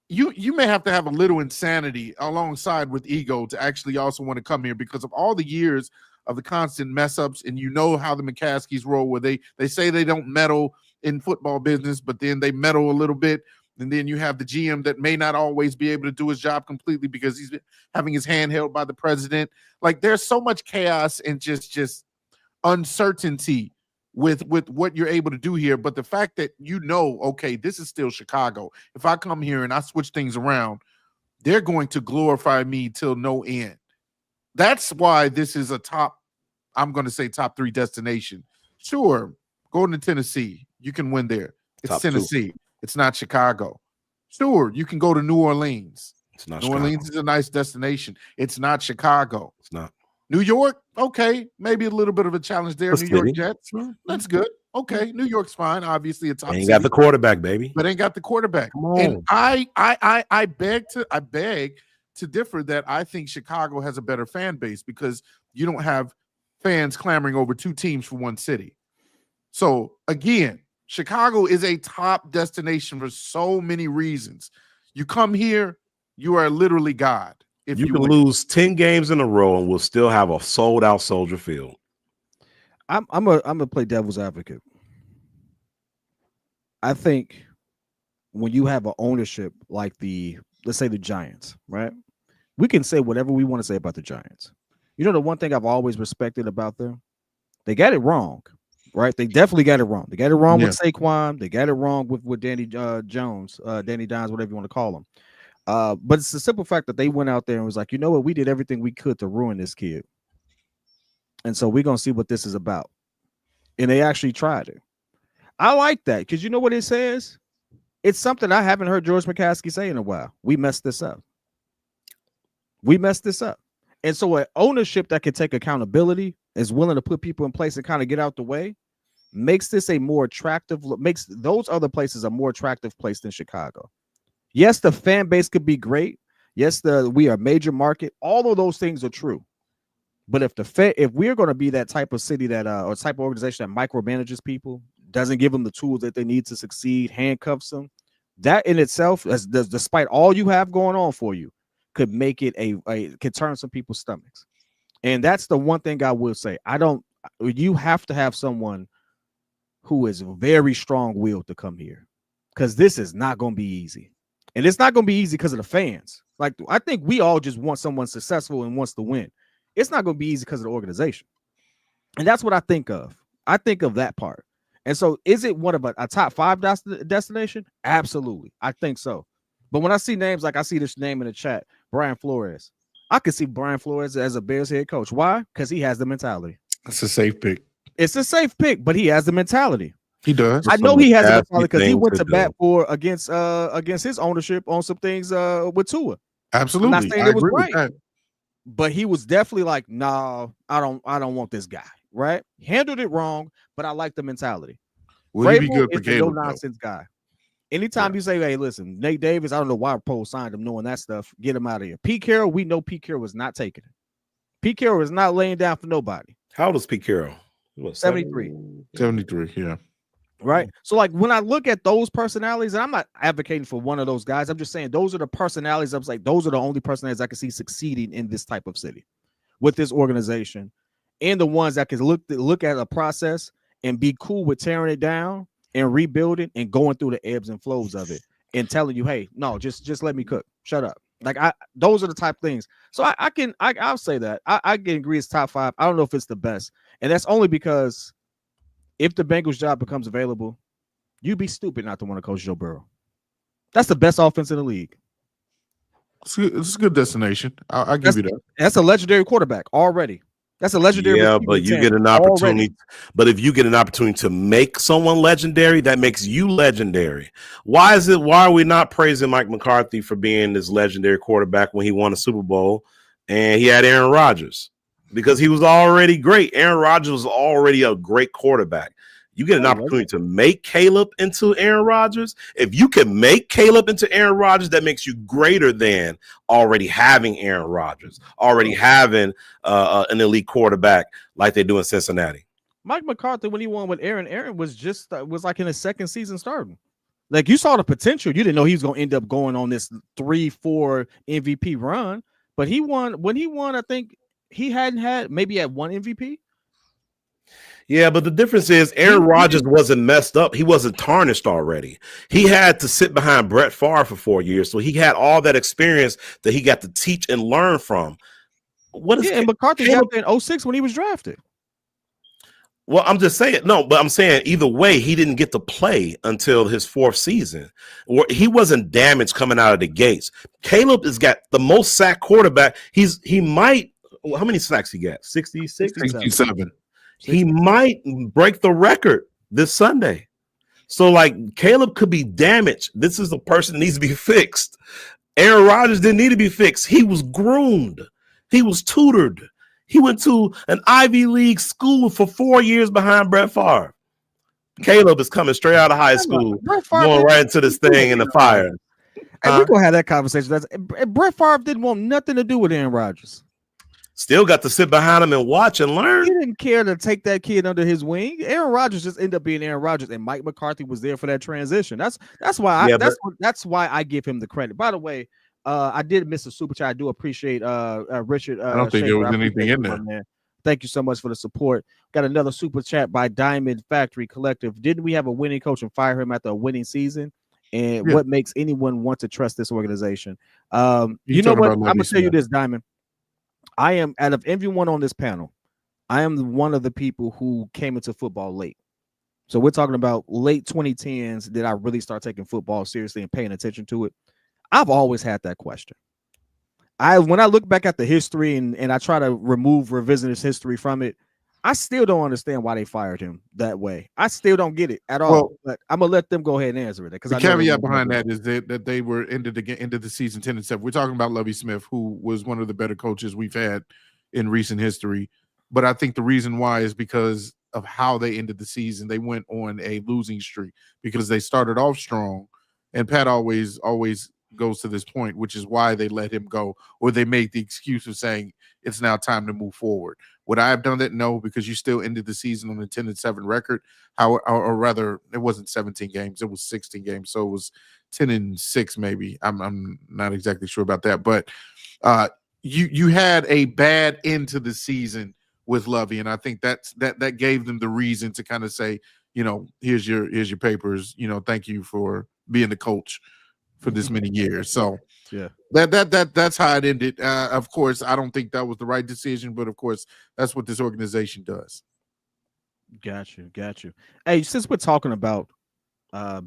you may have to have a little insanity alongside with ego to actually also want to come here because of all the years of the constant mess ups. And you know how the McCaskies roll where they say they don't meddle in football business, but then they meddle a little bit. And then you have the GM that may not always be able to do his job completely because he's having his hand held by the president. Like there's so much chaos and just uncertainty with what you're able to do here. But the fact that okay, this is still Chicago. If I come here and I switch things around, they're going to glorify me till no end. That's why this is I'm going to say top 3 destination. Sure, going to Tennessee, you can win there. It's top Tennessee. 2. It's not Chicago. Sure, you can go to New Orleans. It's not New Chicago. Orleans is a nice destination. It's not Chicago. It's not. New York, okay, maybe a little bit of a challenge there. New York Jets, that's good. Okay, New York's fine. Obviously, a top. Ain't got the quarterback, baby. But ain't got the quarterback. Come on. And I beg to differ that I think Chicago has a better fan base because you don't have fans clamoring over 2 teams for one city. So again, Chicago is a top destination for so many reasons. You come here, you are literally God. If you can lose 10 games in a row and we'll still have a sold-out Soldier Field. I'm gonna play devil's advocate. I think when you have an ownership like let's say the Giants, right? We can say whatever we want to say about the Giants. You know, the one thing I've always respected about them, they got it wrong, right? They definitely got it wrong. They got it wrong with Saquon. They got it wrong with Danny Jones, Danny Dimes, whatever you want to call him. But it's the simple fact that they went out there and was like, you know what, we did everything we could to ruin this kid. And so we're going to see what this is about. And they actually tried it. I like that because you know what it says? It's something I haven't heard George McCaskey say in a while. We messed this up. We messed this up. And so an ownership that can take accountability, is willing to put people in place and kind of get out the way, makes this a more attractive, makes those other places a more attractive place than Chicago. Yes, the fan base could be great. Yes, we are a major market. All of those things are true. But if we're going to be that type of city that or type of organization that micromanages people, doesn't give them the tools that they need to succeed, handcuffs them, that in itself, despite all you have going on for you, could make it could turn some people's stomachs. And that's the one thing I will say. You have to have someone who is very strong-willed to come here. because this is not going to be easy. And it's not going to be easy because of the fans. Like, I think we all just want someone successful and wants to win. It's not going to be easy because of the organization. And that's what I think of. I think of that part. And so is it one of a top 5 destination? Absolutely. I think so. But when I see names, like I see this name in the chat, Brian Flores, I could see Brian Flores as a Bears head coach. Why? Because he has the mentality. It's a safe pick. It's a safe pick, but he has the mentality. He does. I know he has the mentality because he went to bat for against his ownership on some things with Tua. Absolutely. I'm not saying it was right, but he was definitely like, no, I don't want this guy. Right? Handled it wrong, but I like the mentality. Would he be good for Caleb? No nonsense guy. Anytime you say, hey, listen, Nate Davis, I don't know why Poe signed him knowing that stuff. Get him out of here. Pete Carroll, we know Pete Carroll was not taking it. Pete Carroll was not laying down for nobody. How old is Pete Carroll? What, 73. 73, yeah. Right? So, like, when I look at those personalities, and I'm not advocating for one of those guys, I'm just saying those are the personalities. I was like, those are the only personalities I can see succeeding in this type of city with this organization, and the ones that can look at a process and be cool with tearing it down and rebuilding and going through the ebbs and flows of it and telling you, hey, no, just let me cook. Shut up. Like, those are the type of things. So I'll say that. I can agree it's top 5. I don't know if it's the best. And that's only because if the Bengals job becomes available, you'd be stupid not to want to coach Joe Burrow. That's the best offense in the league. It's a good destination. I'll give you that. That's a legendary quarterback already. That's a legendary. Yeah, but you get an opportunity. Already. But if you get an opportunity to make someone legendary, that makes you legendary. Why are we not praising Mike McCarthy for being this legendary quarterback when he won a Super Bowl and he had Aaron Rodgers? Because he was already great. Aaron Rodgers was already a great quarterback. You get an opportunity to make Caleb into Aaron Rodgers. If you can make Caleb into Aaron Rodgers, that makes you greater than already having Aaron Rodgers, already having an elite quarterback like they do in Cincinnati. Mike McCarthy, when he won with Aaron was just was like in his second season starting. Like, you saw the potential. You didn't know he was going to end up going on this 3-4 MVP run, but he won. When he won, I think he maybe had one MVP. Yeah, but the difference is Aaron Rodgers wasn't messed up. He wasn't tarnished already. He had to sit behind Brett Favre for 4 years, so he had all that experience that he got to teach and learn from. And McCarthy got there in 2006 when he was drafted. Well, I'm just saying, no, but I'm saying either way, he didn't get to play until his 4th season. Or he wasn't damaged coming out of the gates. Caleb has got the most sack quarterback. He might, how many sacks he got? 66? 67. He might break the record this Sunday. So, like, Caleb could be damaged. This is a person that needs to be fixed. Aaron Rodgers didn't need to be fixed. He was groomed. He was tutored. He went to an Ivy League school for 4 years behind Brett Favre. Caleb is coming straight out of high school, going right into this thing in the fire. And we're going to have that conversation. Brett Favre didn't want nothing to do with Aaron Rodgers. Still got to sit behind him and watch and learn. He didn't care to take that kid under his wing. Aaron Rodgers just ended up being Aaron Rodgers, and Mike McCarthy was there for that transition. That's why that's why I give him the credit. By the way, I did miss a super chat. I do appreciate Richard. I don't think there was anything in there. Man. Thank you so much for the support. Got another super chat by Diamond Factory Collective. Didn't we have a winning coach and fire him after a winning season? And what makes anyone want to trust this organization? You know what? I'm gonna tell you this, Diamond. I am, out of everyone on this panel, I am one of the people who came into football late. So we're talking about late 2010s. Did I really start taking football seriously and paying attention to it? I've always had that question. When I look back at the history and I try to remove revisionist history from it, I still don't understand why they fired him that way. I still don't get it at all. Well, but I'm gonna let them go ahead and answer it. Because the caveat behind that is that they were ended the season 10-7. We're talking about Lovie Smith, who was one of the better coaches we've had in recent history. But I think the reason why is because of how they ended the season. They went on a losing streak because they started off strong, and Pat always goes to this point, which is why they let him go, or they made the excuse of saying it's now time to move forward. Would I have done that? No, because you still ended the season on a 10-7 record. Or rather, it wasn't 17 games; it was 16 games, so it was 10-6 maybe. I'm not exactly sure about that, but you had a bad end to the season with Lovie, and I think that gave them the reason to kind of say, you know, here's your papers, you know, thank you for being the coach for this many years. So yeah, that's how it ended. Of course, I don't think that was the right decision, but of course, that's what this organization does. Got you. Hey, since we're talking about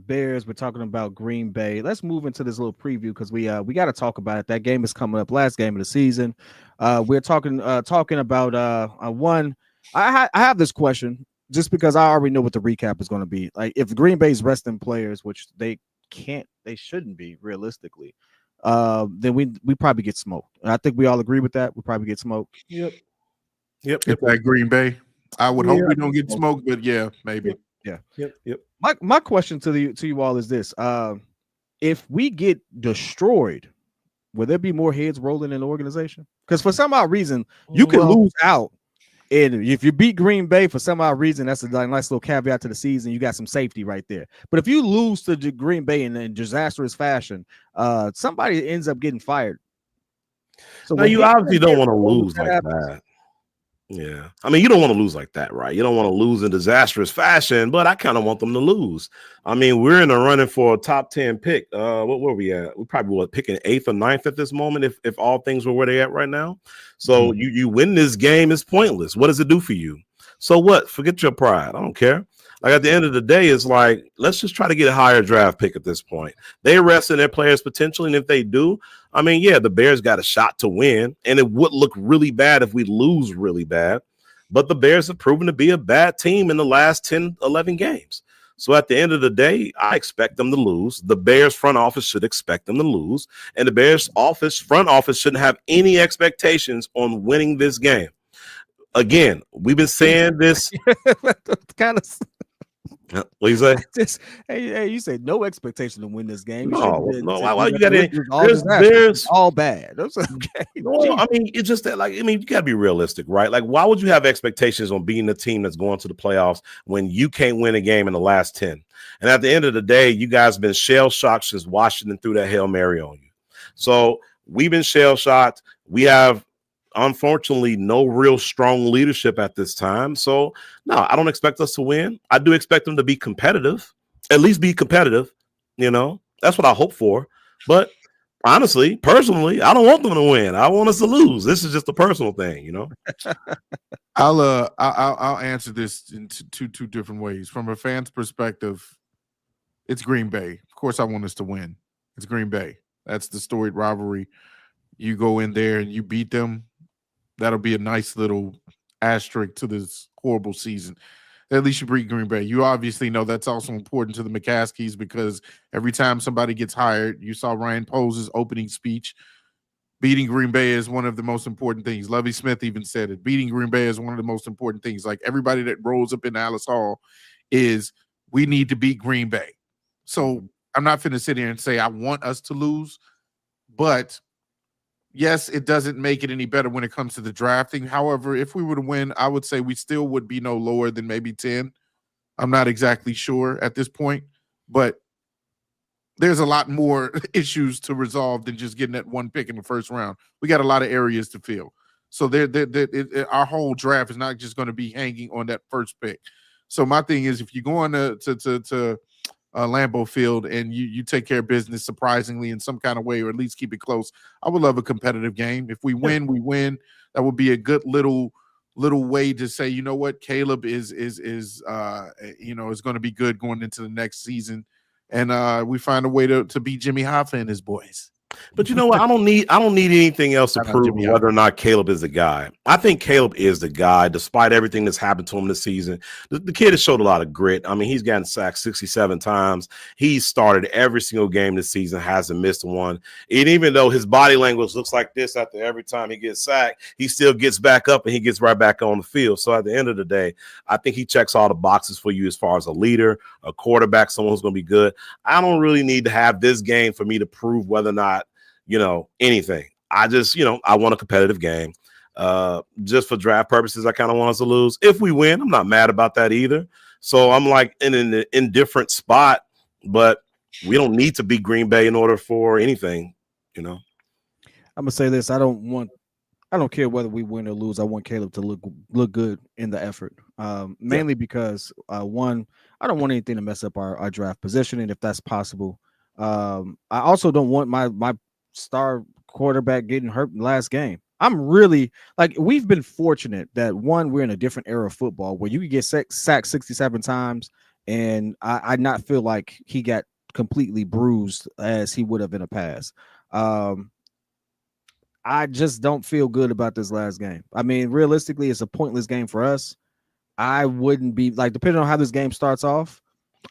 Bears, we're talking about Green Bay. Let's move into this little preview because we got to talk about it. That game is coming up, last game of the season. We're talking about one. I have this question just because I already know what the recap is going to be. Like if Green Bay's resting players, which they shouldn't be realistically, then we probably get smoked. And I think we all agree with that. We probably get smoked. Yep. It's like Green Bay. I would hope we don't get smoked, but yeah, maybe. Yeah. Yep. My question to you all is this: if we get destroyed, will there be more heads rolling in the organization? Because for some odd reason, you can lose out, and if you beat Green Bay for some odd reason, that's a nice little caveat to the season. You got some safety right there. But if you lose to Green Bay in disastrous fashion, somebody ends up getting fired. So now you obviously don't want to lose like that. Yeah. I mean, you don't want to lose like that, right? You don't want to lose in disastrous fashion, but I kind of want them to lose. I mean, we're in the running for a top 10 pick. What were we at? We probably were picking 8th or 9th at this moment if all things were where they at right now. So you win this game is pointless. What does it do for you? So what? Forget your pride. I don't care. Like at the end of the day, it's like, let's just try to get a higher draft pick at this point. They rest in their players' potential. And if they do, I mean, yeah, the Bears got a shot to win. And it would look really bad if we lose really bad. But the Bears have proven to be a bad team in the last 10, 11 games. So at the end of the day, I expect them to lose. The Bears front office should expect them to lose. And the Bears front office shouldn't have any expectations on winning this game. Again, we've been saying this. Kind of. What you say? Hey, you said no expectation to win this game. No. Why you got there's all bad. That's okay. No, I mean, it's just that, like, I mean, you got to be realistic, right? Like, why would you have expectations on beating a team that's going to the playoffs when you can't win a game in the last 10? And at the end of the day, you guys have been shell shocked since Washington threw that Hail Mary on you. So we've been shell shocked. We have, unfortunately, no real strong leadership at this time. So, no, I don't expect us to win. I do expect them to be competitive, at least be competitive. You know, that's what I hope for. But honestly, personally, I don't want them to win. I want us to lose. This is just a personal thing, you know. I'll answer this in two different ways. From a fan's perspective, it's Green Bay. Of course, I want us to win. It's Green Bay. That's the storied rivalry. You go in there and you beat them. That'll be a nice little asterisk to this horrible season. At least you beat Green Bay. You obviously know that's also important to the McCaskies because every time somebody gets hired, you saw Ryan Pose's opening speech. Beating Green Bay is one of the most important things. Lovie Smith even said it. Beating Green Bay is one of the most important things. Like everybody that rolls up in Alice Hall is we need to beat Green Bay. So I'm not finna sit here and say I want us to lose, but yes, it doesn't make it any better when it comes to the drafting. However, if we were to win, I would say we still would be no lower than maybe 10. I'm not exactly sure at this point, but there's a lot more issues to resolve than just getting that one pick in the first round. We got a lot of areas to fill. So our whole draft is not just going to be hanging on that first pick. So my thing is, if you go on to Lambeau Field and you take care of business surprisingly in some kind of way, or at least keep it close, I would love a competitive game. If we win, we win. That would be a good little way to say, you know what, Caleb is going to be good going into the next season, and we find a way to beat Jimmy Hoffa and his boys. But you know what? I don't need anything else to prove whether or not Caleb is the guy. I think Caleb is the guy, despite everything that's happened to him this season. The kid has showed a lot of grit. I mean, he's gotten sacked 67 times. He's started every single game this season, hasn't missed one. And even though his body language looks like this after every time he gets sacked, he still gets back up and he gets right back on the field. So at the end of the day, I think he checks all the boxes for you as far as a leader, a quarterback, someone who's going to be good. I don't really need to have this game for me to prove whether or not, anything. I just, I want a competitive game. Just for draft purposes, I kind of want us to lose. If we win, I'm not mad about that either. So I'm like in an indifferent spot, but we don't need to beat Green Bay in order for anything, I'm gonna say this. I don't care whether we win or lose. I want Caleb to look good in the effort. Mainly because one, I don't want anything to mess up our draft position, and if that's possible, I also don't want my star quarterback getting hurt in the last game. I'm really like, we've been fortunate that one, we're in a different era of football where you can get sacked 67 times, and I not feel like he got completely bruised as he would have in the past. I just don't feel good about this last game. I mean, realistically, it's a pointless game for us. I wouldn't be like, depending on how this game starts off,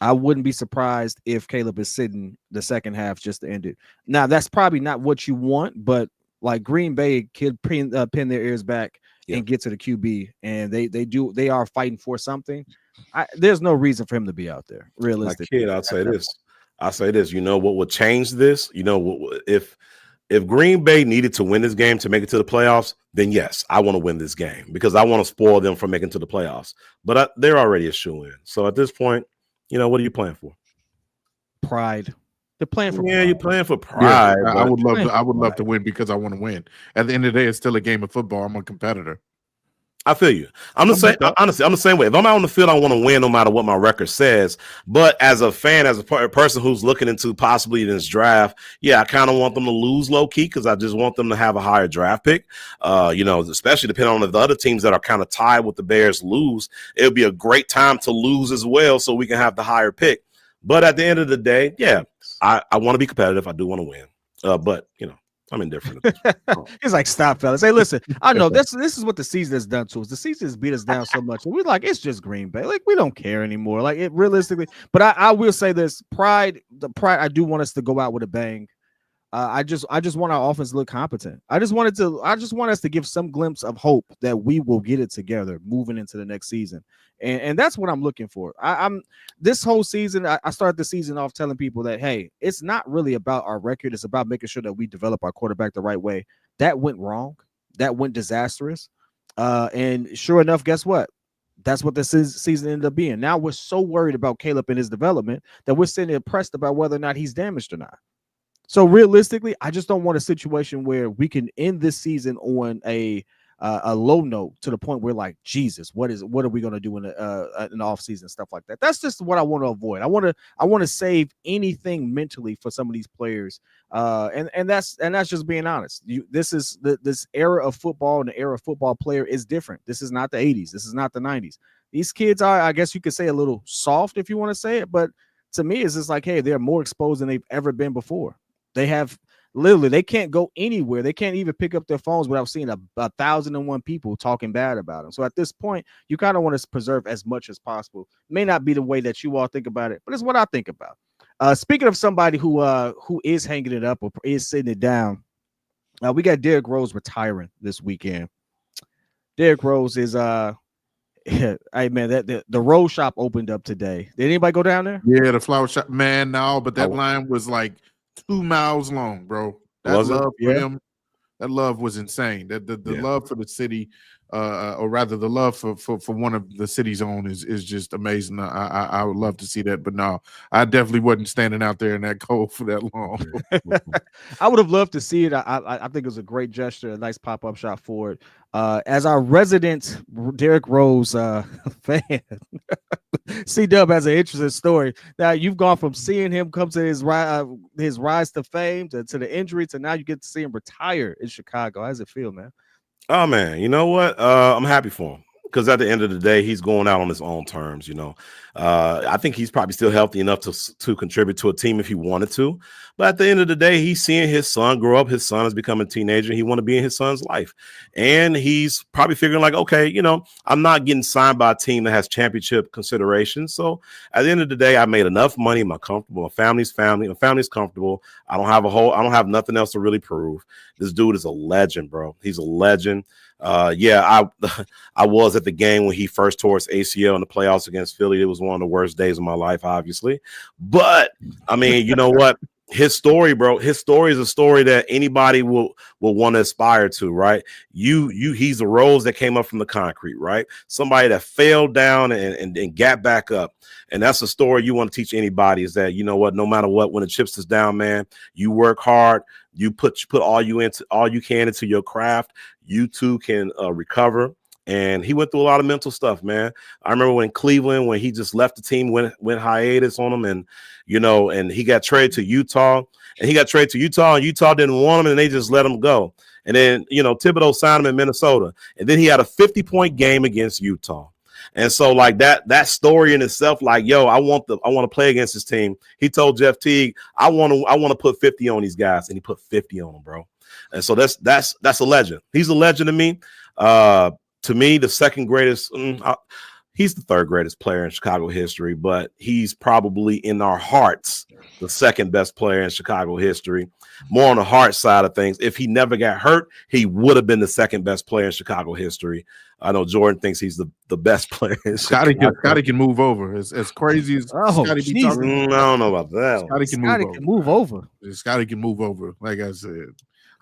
I wouldn't be surprised if Caleb is sitting the second half just to end it. Now, that's probably not what you want, but like Green Bay could pin their ears back and get to the QB, and they are fighting for something. There's no reason for him to be out there. Realistically, kid, I'll say this. You know what would change this? You know, if Green Bay needed to win this game to make it to the playoffs, then yes, I want to win this game because I want to spoil them from making it to the playoffs. But they're already a shoe-in. So at this point, you know, what are you playing for? Pride. They're playing for pride. You're playing for pride. Yeah, I would love to win because I want to win. At the end of the day, it's still a game of football. I'm a competitor. I feel you. I'm the same. Honestly, I'm the same way. If I'm out on the field, I want to win no matter what my record says. But as a fan, as a person who's looking into possibly this draft, yeah, I kind of want them to lose low key because I just want them to have a higher draft pick. You know, especially depending on if the other teams that are kind of tied with the Bears lose, it would be a great time to lose as well, so we can have the higher pick. But at the end of the day, yeah, I want to be competitive. I do want to win. But you know, I'm indifferent. He's like, stop, fellas. Hey, listen, I know this is what the season has done to us. The season has beat us down so much. And we're like, it's just Green Bay. Like, we don't care anymore. Like, it realistically. But I will say this, pride, I do want us to go out with a bang. I just want our offense to look competent. I just want us to give some glimpse of hope that we will get it together moving into the next season. And that's what I'm looking for. I'm this whole season. I started the season off telling people that, hey, it's not really about our record. It's about making sure that we develop our quarterback the right way. That went wrong. That went disastrous. And sure enough, guess what? That's what this season ended up being. Now we're so worried about Caleb and his development that we're sitting impressed about whether or not he's damaged or not. So realistically, I just don't want a situation where we can end this season on a low note to the point where, like, Jesus, what are we going to do in an off season, stuff like that. That's just what I want to avoid. I want to save anything mentally for some of these players. And that's just being honest. This era of football and the era of football player is different. This is not the 80s. This is not the 90s. These kids are, I guess you could say, a little soft if you want to say it, but to me, it's just like, hey, they're more exposed than they've ever been before. They have literally, they can't go anywhere. They can't even pick up their phones without seeing a 1,001 people talking bad about them. So at this point, you kind of want to preserve as much as possible. May not be the way that you all think about it, but it's what I think about. Speaking of somebody who is hanging it up or is sitting it down, we got Derrick Rose retiring this weekend. Derrick Rose is hey man, the Rose shop opened up today. Did anybody go down there? Yeah, the flower shop, man. No, but that line was like 2 miles long, bro. That love for him, that love was insane. The love for the city, or rather the love for one of the city's own is just amazing. I would love to see that, but no, I definitely wasn't standing out there in that cold for that long. I would have loved to see it. I think it was a great gesture, a nice pop-up shop for it. As our resident Derrick Rose fan, C-Dub has an interesting story. Now you've gone from seeing him come to his rise to fame to the injury to now you get to see him retire in Chicago. How does it feel, man? Oh man, you know what? I'm happy for him because at the end of the day, he's going out on his own terms. You know, I think he's probably still healthy enough to contribute to a team if he wanted to. But at the end of the day, he's seeing his son grow up. His son is becoming a teenager. He want to be in his son's life, and he's probably figuring like, okay, you know, I'm not getting signed by a team that has championship considerations. So at the end of the day, I made enough money. I'm comfortable. My family's comfortable. I don't have nothing else to really prove. This dude is a legend, bro. He's a legend. I was at the game when he first tore his ACL in the playoffs against Philly. It was one of the worst days of my life, obviously. But I mean, you know what? His story, bro. His story is a story that anybody will want to aspire to, right? He's a rose that came up from the concrete, right? Somebody that fell down and got back up. And that's a story you want to teach anybody is that, you know what, no matter what, when the chips is down, man, you work hard, you put all you can into your craft, you too can recover. And he went through a lot of mental stuff, man. I remember when Cleveland, when he just left the team, went hiatus on him, and and he got traded to Utah, and Utah didn't want him, and they just let him go. And then Thibodeau signed him in Minnesota, and then he had a 50-point game against Utah. And so like that story in itself, like, yo, I want to play against this team. He told Jeff Teague, I want to put 50 on these guys, and he put 50 on them, bro. And so that's a legend. He's a legend to me. To me, the second greatest, he's the third greatest player in Chicago history, but he's probably in our hearts the second best player in Chicago history. More on the heart side of things. If he never got hurt, he would have been the second best player in Chicago history. I know Jordan thinks he's the best player in Scotty can move over. As crazy as Scotty be talking. I don't know about that. Scotty can move over. Scotty can move over. Like I said.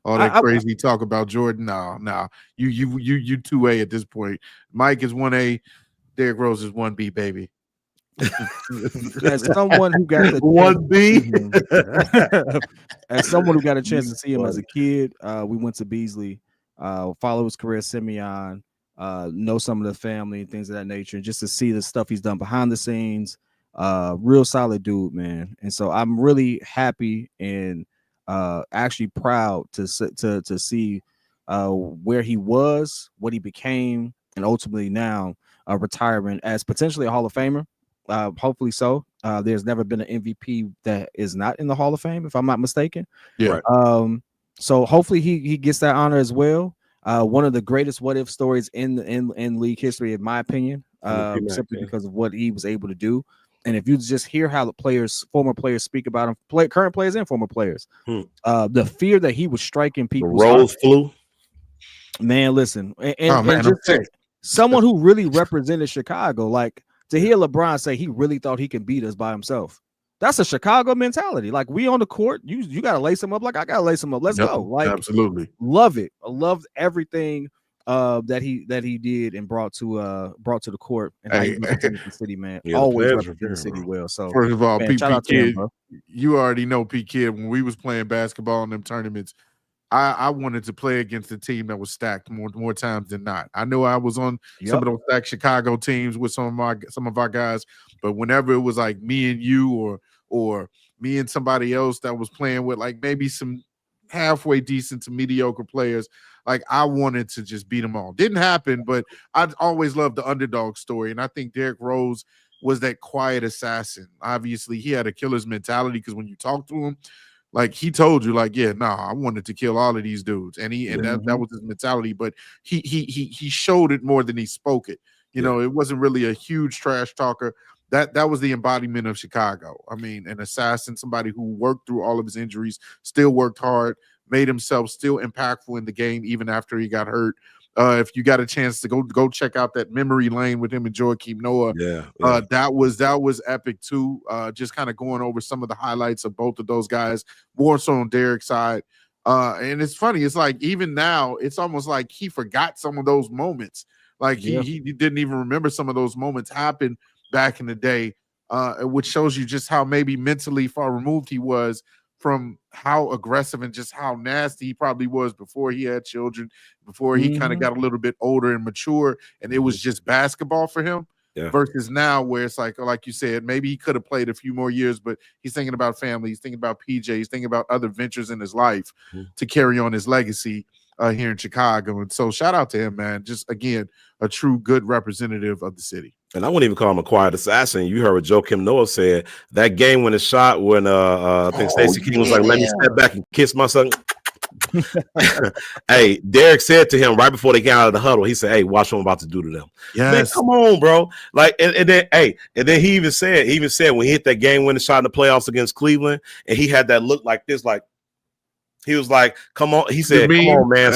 All that crazy talk about Jordan. No. You 2A at this point. Mike is 1A. Derrick Rose is 1B, baby. As someone who got the 1B, as someone who got a chance to see him as a kid, we went to Beasley, follow his career, Simeon, know some of the family and things of that nature, and just to see the stuff he's done behind the scenes. Real solid dude, man. And so I'm really happy and actually proud to see where he was, what he became, and ultimately now retiring as potentially a Hall of Famer. Hopefully so. There's never been an MVP that is not in the Hall of Fame, if I'm not mistaken. Yeah. So hopefully he gets that honor as well. One of the greatest what if stories in league history, in my opinion, simply because of what he was able to do. And if you just hear how the former players speak about him, current players and former players, the fear that he was striking people. The Rose flu. Man, listen, and just someone who really represented Chicago, like to hear LeBron say he really thought he can beat us by himself. That's a Chicago mentality. Like, we on the court, you got to lace him up. Like, I got to lace him up. Let's go. Like, absolutely love it. I loved everything that he did and brought to the court, and how he represented the city, man. Yeah, always represented the city well. So first of all, man, P Kid, you already know P Kid, when we was playing basketball in them tournaments, I wanted to play against a team that was stacked more times than not. I know I was on some of those stacked Chicago teams with some of our guys, but whenever it was like me and you or me and somebody else that was playing with like maybe some halfway decent to mediocre players, like I wanted to just beat them all. Didn't happen, but I'd always loved the underdog story, and I think Derrick Rose was that quiet assassin. Obviously, he had a killer's mentality, because when you talk to him, like he told you, like, yeah, I wanted to kill all of these dudes, and that was his mentality. But he showed it more than he spoke it. You know, it wasn't really a huge trash talker. That was the embodiment of Chicago. I mean, an assassin, somebody who worked through all of his injuries, still worked hard, made himself still impactful in the game even after he got hurt. If you got a chance to go check out that memory lane with him and Joakim Noah, that was epic too. Just kind of going over some of the highlights of both of those guys, more so on Derrick's side. And it's funny, it's like even now, it's almost like he forgot some of those moments. Like he didn't even remember some of those moments happened back in the day, which shows you just how maybe mentally far removed he was from how aggressive and just how nasty he probably was before he had children, before he kind of got a little bit older and mature, and it was just basketball for him. Versus now, where it's like you said, maybe he could have played a few more years, but he's thinking about family, he's thinking about PJ, he's thinking about other ventures in his life to carry on his legacy here in Chicago. And so shout out to him, man. Just again, a true good representative of the city. And I wouldn't even call him a quiet assassin. You heard what Joakim Noah said. That game when it shot, when I think Stacey King was like, let me step back and kiss my son. Hey, Derrick said to him right before they got out of the huddle, he said, hey, watch what I'm about to do to them. Man, come on, bro. Like, and then he even said when he hit that game winning shot in the playoffs against Cleveland, and he had that look like this, like, he was like, come on. He said, come on, man.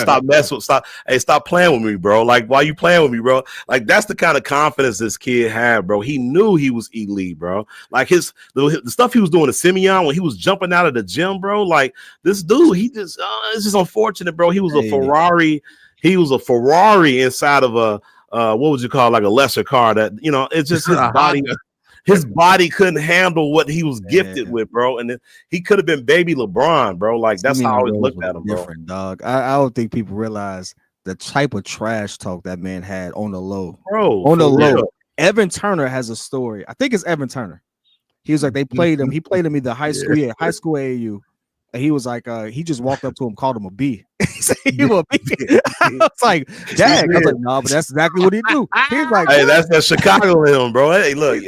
Stop playing with me, bro. Like, why you playing with me, bro? Like, that's the kind of confidence this kid had, bro. He knew he was elite, bro. Like the stuff he was doing to Simeon when he was jumping out of the gym, bro. Like, this dude, it's just unfortunate, bro. He was a Ferrari. He was a Ferrari inside of a what would you call, like a lesser car that, it's just his body. His body couldn't handle what he was gifted with, bro. And he could have been baby LeBron, bro. Like, that's how I always looked at him, bro. Different, dog. I don't think people realize the type of trash talk that man had on the low. Bro, on the low. Real. Evan Turner has a story. I think it's Evan Turner. He was like, they played him. He played him either high school, high school AAU. And he was like, he just walked up to him, called him a B. He said he was a B. I was like, dang. I was like, no, but that's exactly what he do. He's like, hey, that's that Chicago in him, bro. Hey, look.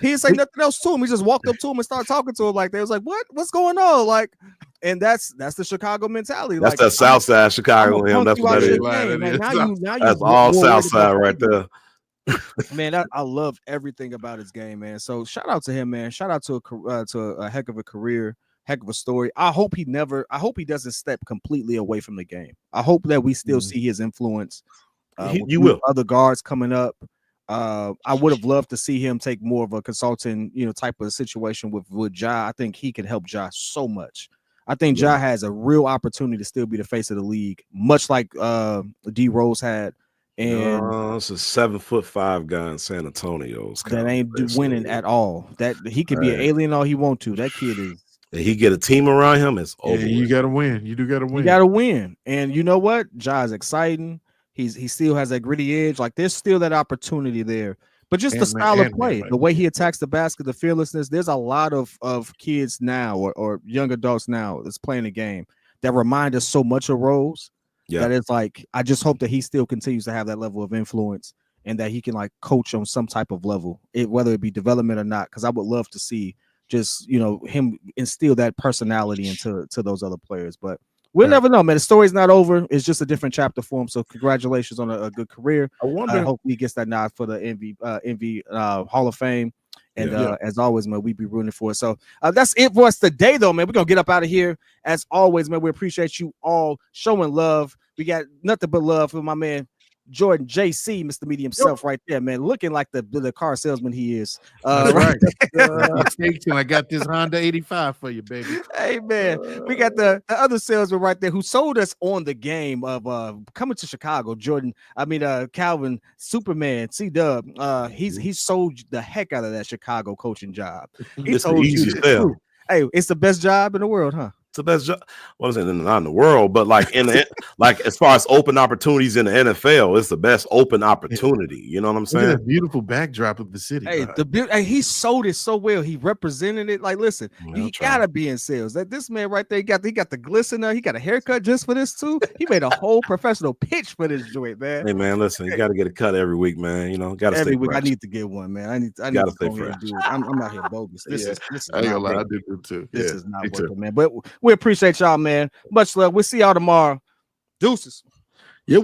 He didn't say nothing else to him. He just walked up to him and started talking to him like they was like, what's going on? Like, and that's the Chicago mentality. That's like, that South Side Chicago in him. That's what that is. That's all South Side right there. Man, I love everything about his game, man. So shout out to him, man. Shout out to a heck of a career, heck of a story. I hope he doesn't step completely away from the game. I hope that we still see his influence. You will. Other guards coming up. I would have loved to see him take more of a consulting, type of situation with Ja. I think he can help Ja so much. I think Ja has a real opportunity to still be the face of the league, much like D Rose had. And it's a 7'5" guy in San Antonio. That ain't winning at all. That he could be an alien all he want to. That kid is. And he get a team around him. It's over. Yeah, you got to win. You do got to win. You got to win. And you know what? Ja is exciting. He still has that gritty edge. Like there's still that opportunity there. But just the style of play, the way he attacks the basket, the fearlessness. There's a lot of kids now or young adults now that's playing the game that remind us so much of Rose. Yeah. That it's like, I just hope that he still continues to have that level of influence and that he can like coach on some type of level, whether it be development or not. Because I would love to see just, him instill that personality into those other players. But we'll never know, man. The story's not over. It's just a different chapter for him. So congratulations on a good career. I hope he gets that nod for the MV Hall of Fame. And as always, man, we be rooting for it. So that's it for us today, though, man. We're going to get up out of here. As always, man, we appreciate you all showing love. We got nothing but love for my man, Jordan JC, Mr. Media himself, right there, man, looking like the car salesman he is. Right. I got this Honda 85 for you, baby. Hey, man, we got the other salesman right there who sold us on the game of coming to Chicago. Calvin Superman C-Dub. He sold the heck out of that Chicago coaching job. He told you the truth. Hey, it's the best job in the world, huh? It's the best job. What is it? Not in the world, but like like as far as open opportunities in the NFL, it's the best open opportunity. You know what I'm saying? Look at that beautiful backdrop of the city. Hey, he sold it so well. He represented it. Like, listen, you gotta be in sales. That this man right there, he got the glistener. He got a haircut just for this too. He made a whole professional pitch for this joint, man. Hey, man, listen, you got to get a cut every week, man. Got to every week. Fresh. I need to get one, man. I need to stay fresh. I'm out here bogus. This is I do too. This is not working, man. But we appreciate y'all, man. Much love. We'll see y'all tomorrow. Deuces. Yep.